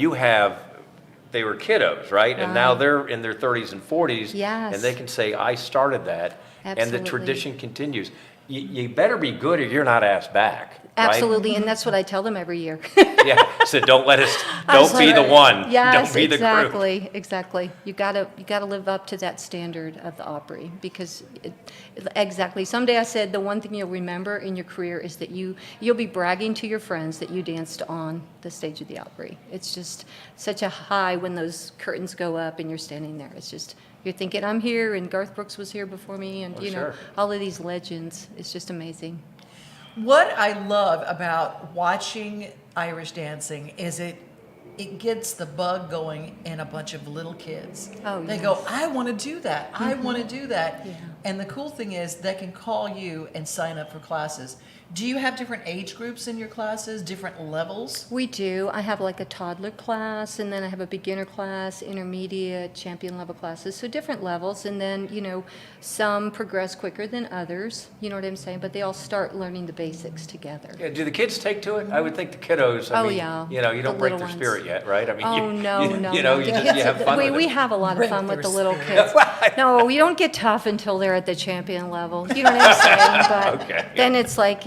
they were kiddos, right? And now they're in their 30s and 40s. Yes. And they can say, I started that. And the Absolutely. tradition continues. You better be good or you're not asked back, right? Absolutely, and that's what I tell them every year. Yeah, so don't be the one. Yes, Don't be the group. exactly. You gotta live up to that standard of the Opry because exactly. Someday I said the one thing you'll remember in your career is that you'll be bragging to your friends that you danced on the stage of the Opry. It's just such a high when those curtains go up and you're standing there. It's just you're thinking I'm here and Garth Brooks was here before me and sure. all of these legends. It's just amazing. What I love about watching Irish dancing is it gets the bug going in a bunch of little kids. Oh, They yes. go, I want to do that. I want to do that. Yeah. And the cool thing is they can call you and sign up for classes. Do you have different age groups in your classes, different levels? We do. I have like a toddler class, and then I have a beginner class, intermediate, champion level classes, so different levels. And then, some progress quicker than others, you know what I'm saying? But they all start learning the basics together. Yeah, do the kids take to it? I would think the kiddos, I Oh, mean, yeah. you The don't break little their ones. spirit yet, right? I mean, Oh, no. you have fun with We it. have a lot of Break fun with their the little spirit. kids. No, you don't get tough until they're at the champion level. You know what I'm saying? But Okay. then it's like,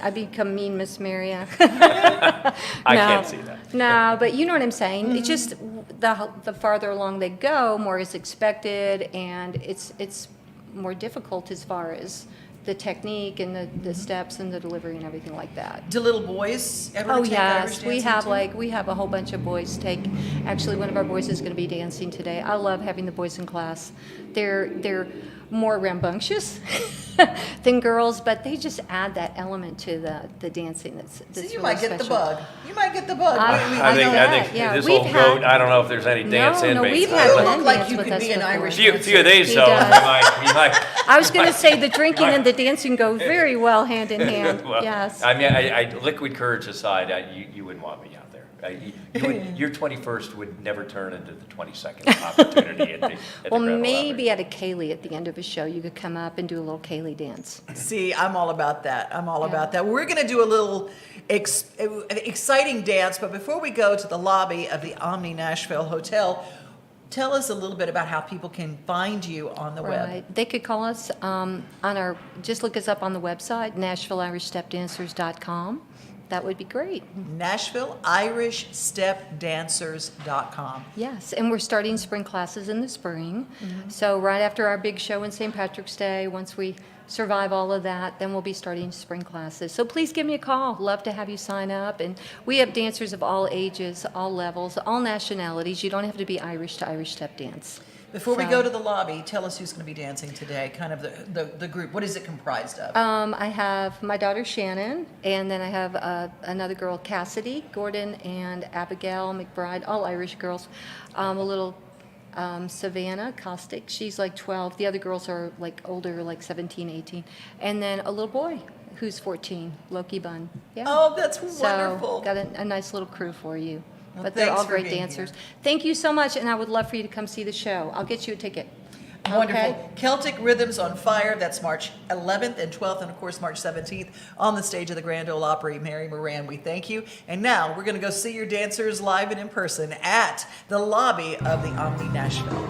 I become mean Miss Maria. I can't see that. No, but you know what I'm saying. It's just the farther along they go, more is expected, and it's more difficult as far as the technique and the steps and the delivery and everything like that. Do little boys ever Oh take Irish yes, dancing too? we have a whole bunch of boys take. Actually, one of our boys is going to be dancing today. I love having the boys in class. They're more rambunctious than girls, but they just add that element to the dancing. That's So really you might get the special. bug. You might get the bug. I know I that, think yeah. this We've old had- goat, I don't know if there's any dance in no, me. we've You had look men like dance you with could us be an before. Irish Few of these, He though, does. you might. I was going to say the drinking and the dancing go very well hand in hand. Well, Yes. I mean, liquid courage aside, you wouldn't want me out there. Your 21st would never turn into the 22nd opportunity at the Well, Grand Ole maybe Opry. at a Kaylee at the end of a show, you could come up and do a little Kaylee dance. See, I'm all about that. I'm all Yeah. about that. We're going to do a little exciting dance, but before we go to the lobby of the Omni Nashville Hotel, tell us a little bit about how people can find you on the web. Right. They could call us on just look us up on the website, NashvilleIrishStepDancers.com. That would be great. NashvilleIrishStepDancers.com. Yes, and we're starting spring classes in the spring. So right after our big show in St. Patrick's Day, once we survive all of that, then we'll be starting spring classes. So please give me a call. Love to have you sign up. And we have dancers of all ages, all levels, all nationalities. You don't have to be Irish to Irish step dance. Before we So- go to the lobby, tell us who's going to be dancing today, kind of the group. What is it comprised of? I have my daughter Shannon, and then I have another girl, Cassidy, Gordon, and Abigail McBride, all Irish girls. A little Savannah Caustic, she's like 12. The other girls are like older, like 17, 18. And then a little boy who's 14, Loki Bunn. Yeah. Oh, that's So wonderful. got a nice little crew for you. Well, But they're thanks all for great being dancers. here. Thank you so much, and I would love for you to come see the show. I'll get you a ticket. Wonderful. Okay? Celtic Rhythms on Fire. That's March 11th and 12th, and of course March 17th on the stage of the Grand Ole Opry. Mary Moran, we thank you. And now we're going to go see your dancers live and in person at the lobby of the Omni Nashville.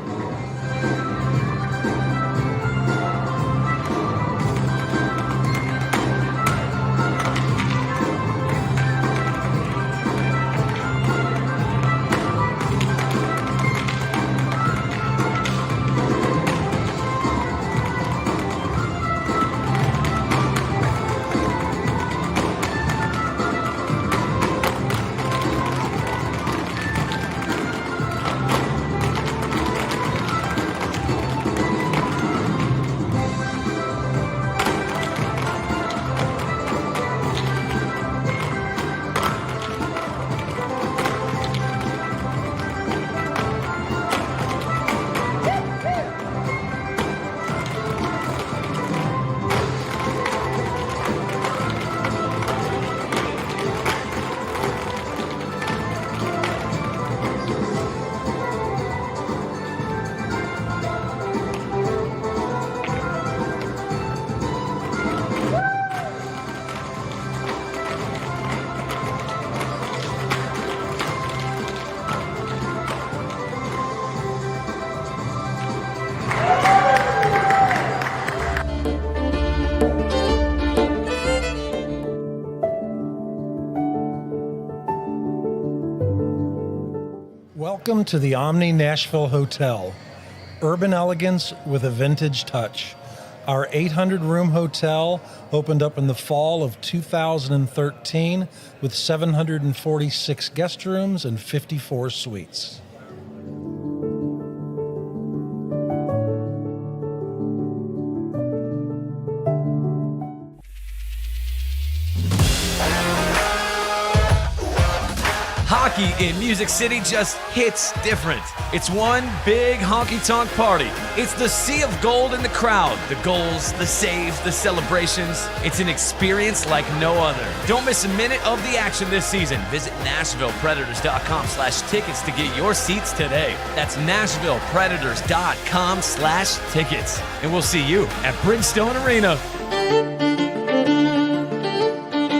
Welcome to the Omni Nashville Hotel. Urban elegance with a vintage touch. Our 800-room hotel opened up in the fall of 2013 with 746 guest rooms and 54 suites. Hockey in Music City just hits different. It's one big honky-tonk party. It's the sea of gold in the crowd. The goals, the saves, the celebrations. It's an experience like no other. Don't miss a minute of the action this season. Visit NashvillePredators.com/tickets to get your seats today. That's NashvillePredators.com/tickets. And we'll see you at Bridgestone Arena.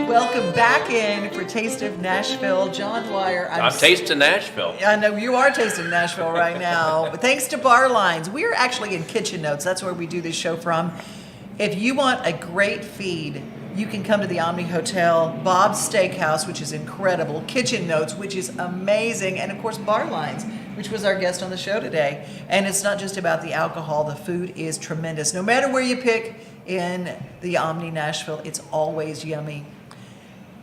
Welcome back in for Taste of Nashville. John Dwyer. I'm tasting Nashville. I know you are tasting Nashville right now. But thanks to Bar Lines. We're actually in Kitchen Notes. That's where we do this show from. If you want a great feed, you can come to the Omni Hotel, Bob's Steakhouse, which is incredible, Kitchen Notes, which is amazing, and of course Bar Lines, which was our guest on the show today. And it's not just about the alcohol, the food is tremendous. No matter where you pick, in the Omni Nashville. It's always yummy.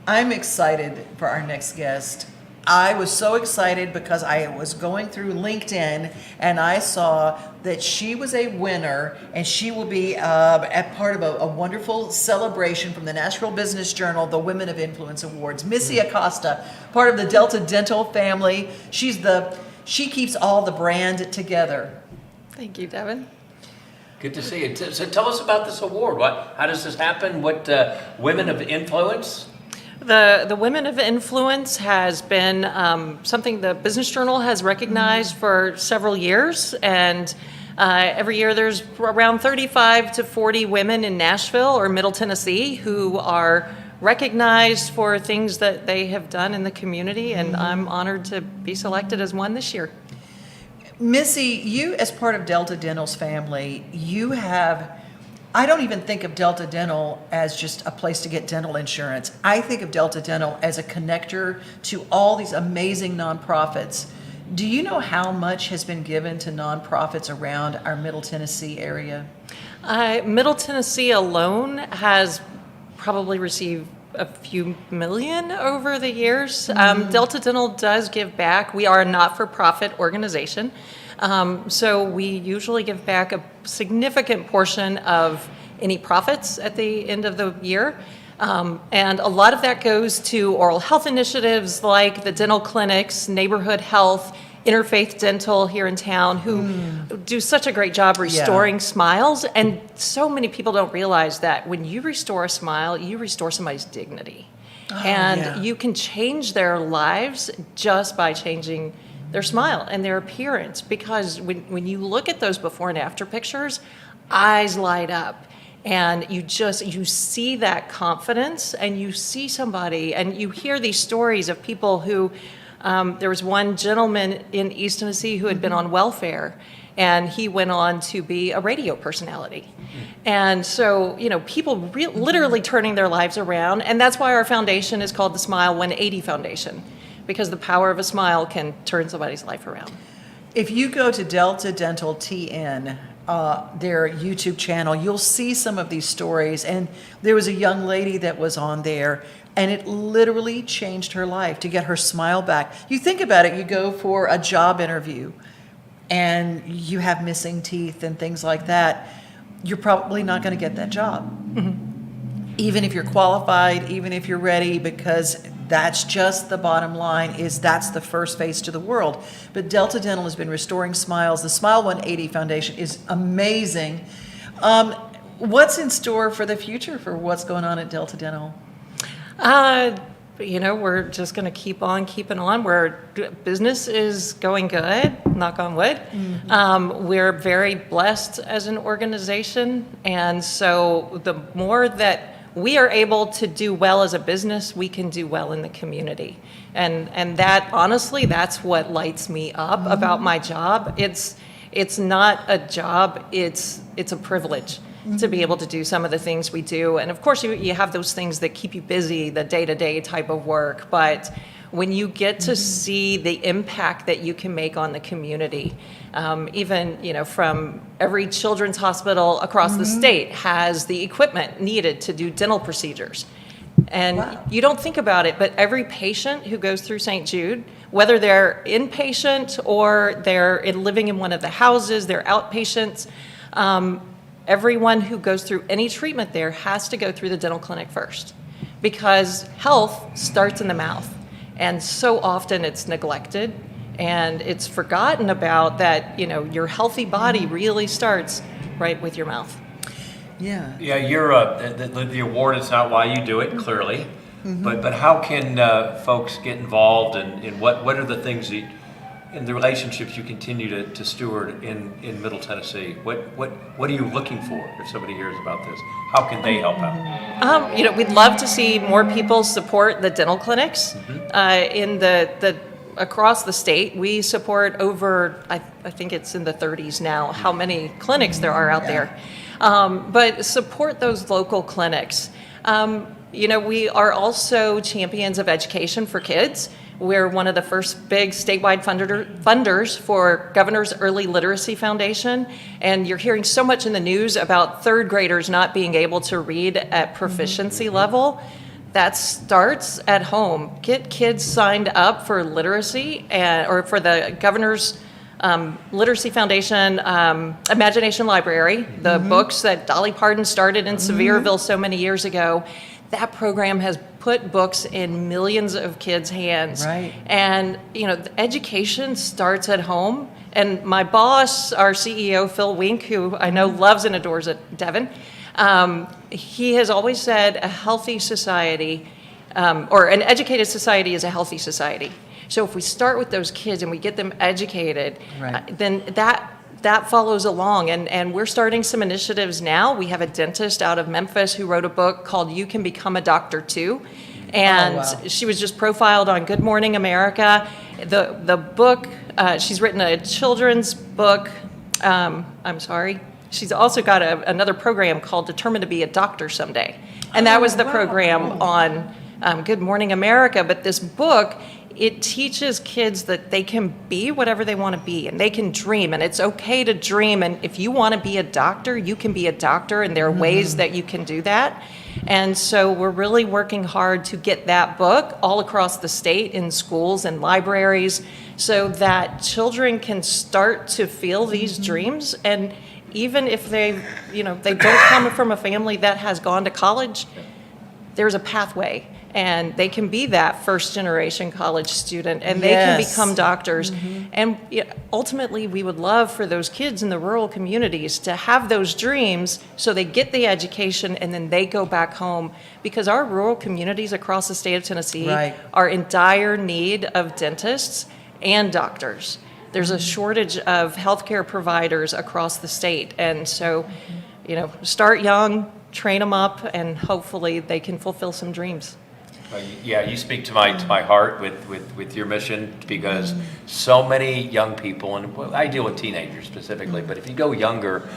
I'm excited for our next guest. I was so excited because I was going through LinkedIn and I saw that she was a winner, and she will be a part of a wonderful celebration from the Nashville Business Journal, the Women of Influence Awards. Missy Acosta, part of the Delta Dental family. She keeps all the brand together. Thank you, Devin. Good to see you. So tell us about this award. How does this happen? What Women of Influence? The Women of Influence has been something the Business Journal has recognized for several years, and every year there's around 35 to 40 women in Nashville or Middle Tennessee who are recognized for things that they have done in the community, and I'm honored to be selected as one this year. Missy, you as part of Delta Dental's family, I don't even think of Delta Dental as just a place to get dental insurance. I think of Delta Dental as a connector to all these amazing nonprofits. Do you know how much has been given to nonprofits around our Middle Tennessee area? Middle Tennessee alone has probably received a few million over the years. Delta Dental does give back. We are a not-for-profit organization. So we usually give back a significant portion of any profits at the end of the year. And a lot of that goes to oral health initiatives like the dental clinics, neighborhood health, Interfaith Dental here in town, who do such a great job restoring smiles. And so many people don't realize that when you restore a smile, you restore somebody's dignity. You can change their lives just by changing their smile and their appearance, because when you look at those before and after pictures, eyes light up, and you see that confidence, and you see somebody, and you hear these stories of people who, there was one gentleman in East Tennessee who had been on welfare, and he went on to be a radio personality. And so, people literally turning their lives around, and that's why our foundation is called the Smile 180 Foundation, because the power of a smile can turn somebody's life around. If you go to Delta Dental TN, their YouTube channel, you'll see some of these stories. And there was a young lady that was on there, and it literally changed her life to get her smile back. You think about it, you go for a job interview, and you have missing teeth and things like that. You're probably not going to get that job. Even if you're qualified, even if you're ready, because that's just the bottom line, is that's the first face to the world. But Delta Dental has been restoring smiles. The Smile 180 Foundation is amazing. What's in store for the future for what's going on at Delta Dental? We're just going to keep on keeping on. Business is going good, knock on wood. We're very blessed as an organization, and so the more that we are able to do well as a business, we can do well in the community. And that, honestly, that's what lights me up about my job. It's not a job, it's a privilege to be able to do some of the things we do. And of course, you have those things that keep you busy, the day-to-day type of work, but when you get to see the impact that you can make on the community, even from every children's hospital across the state has the equipment needed to do dental procedures. And you don't think about it, but every patient who goes through St. Jude, whether they're inpatient or they're living in one of the houses, they're outpatients, everyone who goes through any treatment there has to go through the dental clinic first, because health starts in the mouth. And so often it's neglected and it's forgotten about that, your healthy body really starts right with your mouth. Yeah. Yeah, you're the award is not why you do it, clearly. But how can folks get involved, and what are the things that, in the relationships you continue to steward in Middle Tennessee? What are you looking for if somebody hears about this? How can they help out? We'd love to see more people support the dental clinics in the across the state. We support over, I think it's in the 30s now, how many clinics there are out there. But support those local clinics. We are also champions of education for kids. We're one of the first big statewide funders for Governor's Early Literacy Foundation, and you're hearing so much in the news about third graders not being able to read at proficiency level. That starts at home. Get kids signed up for literacy or for the Governor's Literacy Foundation Imagination Library, the books that Dolly Parton started in Sevierville so many years ago. That program has put books in millions of kids' hands. Right. And, the education starts at home. And my boss, our CEO, Phil Wink, who I know loves and adores it, Devin, he has always said a healthy society, or an educated society is a healthy society. So if we start with those kids and we get them educated, Right. then that follows along. And we're starting some initiatives now. We have a dentist out of Memphis who wrote a book called You Can Become a Doctor Too. And wow. she was just profiled on Good Morning America. The book, she's written a children's book. She's also got another program called Determined to Be a Doctor Someday. And that was the program on Good Morning America. But this book, it teaches kids that they can be whatever they want to be, and they can dream, and it's okay to dream. And if you want to be a doctor, you can be a doctor, and there are ways that you can do that. And so we're really working hard to get that book all across the state in schools and libraries so that children can start to feel these dreams. And even if they don't come from a family that has gone to college, there's a pathway. And they can be that first generation college student, and they can Yes. become doctors. And ultimately, we would love for those kids in the rural communities to have those dreams so they get the education and then they go back home, because our rural communities across the state of Tennessee Right. are in dire need of dentists and doctors. There's a shortage of healthcare providers across the state. And so, start young, train them up, and hopefully they can fulfill some dreams. Yeah, you speak to my heart with your mission, because so many young people, and I deal with teenagers specifically, but if you go younger,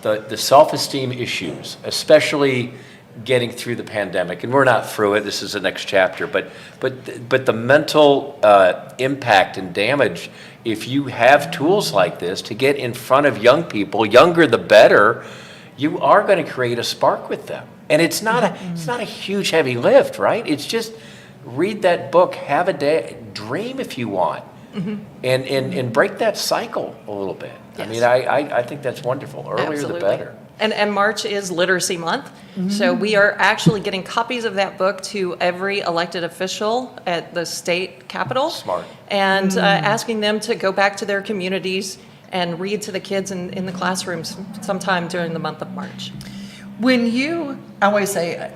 the self-esteem issues, especially getting through the pandemic, and we're not through it, this is the next chapter, but the mental impact and damage, if you have tools like this to get in front of young people, younger the better, you are going to create a spark with them. And it's not a huge heavy lift, right? It's just read that book, have a day, dream if you want, and break that cycle a little bit. Yes. I mean, I think that's wonderful. Earlier Absolutely. the better. And March is Literacy Month, so we are actually getting copies of that book to every elected official at the state capitol. Smart. And asking them to go back to their communities and read to the kids in the classrooms sometime during the month of March. I always say,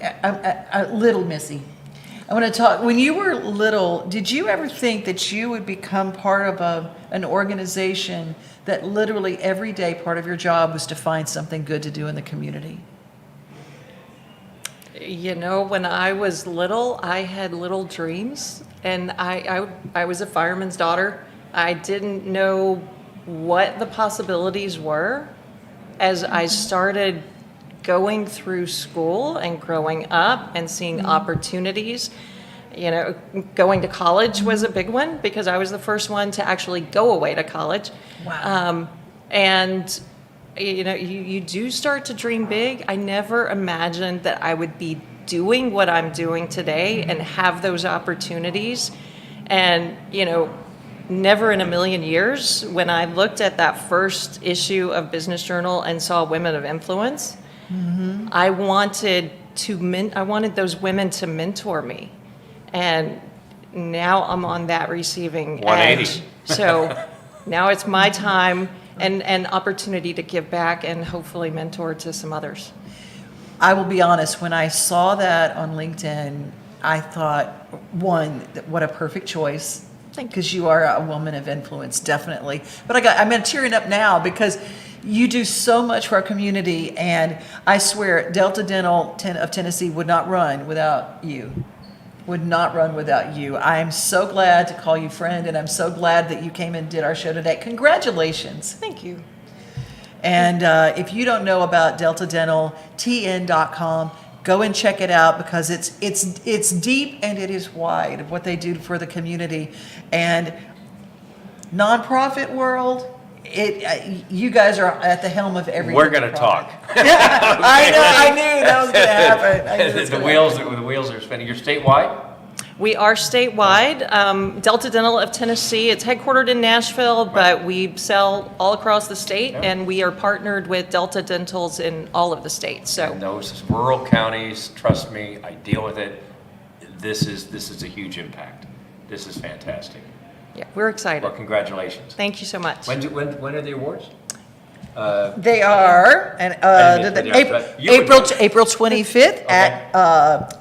little Missy, I want to talk, when you were little, did you ever think that you would become part of an organization that literally every day part of your job was to find something good to do in the community? When I was little, I had little dreams, and I was a fireman's daughter. I didn't know what the possibilities were as I started going through school and growing up and seeing opportunities. Going to college was a big one because I was the first one to actually go away to college. Wow. And you do start to dream big. I never imagined that I would be doing what I'm doing today and have those opportunities. And, never in a million years, when I looked at that first issue of Business Journal and saw women of influence, I wanted those women to mentor me. And now I'm on that receiving 180. edge. So now it's my time and an opportunity to give back and hopefully mentor to some others. I will be honest, when I saw that on LinkedIn, I thought, one, what a perfect choice. Because you are a woman of influence, definitely. But I'm tearing up now because you do so much for our community, and I swear Delta Dental of Tennessee would not run without you. Would not run without you. I am so glad to call you friend, and I'm so glad that you came and did our show today. Congratulations. Thank you. And if you don't know about Delta Dental, tn.com, Go and check it out because it's deep and it is wide of what they do for the community. And nonprofit world, you guys are at the helm of everything. We're going to talk. I knew that was going to happen. I knew it was The gonna wheels are spinning. You're statewide? We are statewide. Delta Dental of Tennessee, it's headquartered in Nashville, but we sell all across the state, and we are partnered with Delta Dentals in all of the states. So And those rural counties, trust me, I deal with it. This is a huge impact. This is fantastic. yeah, we're excited. Well, congratulations. Thank you so much. When are the awards? They are, and didn't mean to put the- You would know. April 25th at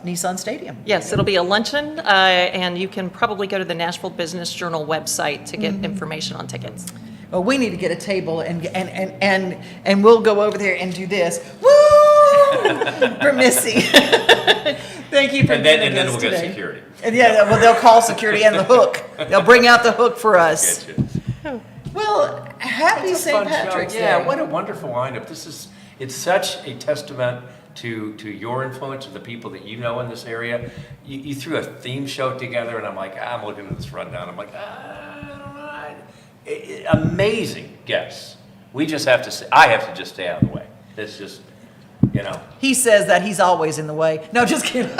Nissan Stadium. Yes, it'll be a luncheon, and you can probably go to the Nashville Business Journal website to get information on tickets. Well, we need to get a table and we'll go over there and do this. Woo! For Missy. Thank you for And then doing this we'll get today. security. And yeah, well, they'll call security and the hook. They'll bring out the hook for us. Get you. Well, happy It's a St. fun show. Patrick's Yeah, Day. what a wonderful lineup. It's such a testament to your influence, to the people that you know in this area. You threw a theme show together, and I'm like, I'm looking at this rundown. I'm like, amazing guests. We just have to say, I have to just stay out of the way. It's just, He says that he's always in the way. No, just kidding.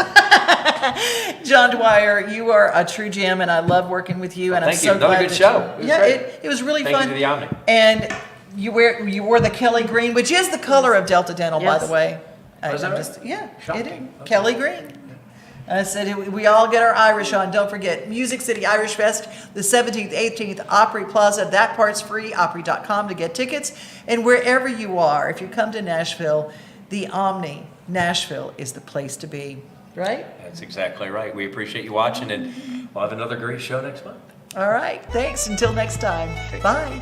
John Dwyer, you are a true gem, and I love working with you. And Well, I'm thank so you. Another glad good that show. you- It was yeah, great. it was really Thank you fun. to the Omni. And you wore the Kelly green, which is the color of Delta Dental, by Yes. the way. Oh, is that I'm right? yeah, Shocking. it is. Okay. Kelly green. I said we all get our Irish on. Don't forget Music City Irish Fest, the 17th, 18th, Opry Plaza. That part's free. Opry.com to get tickets. And wherever you are, if you come to Nashville, the Omni Nashville is the place to be. Right? That's exactly right. We appreciate you watching, and we'll have another great show next month. All right. Thanks. Until next time. Bye.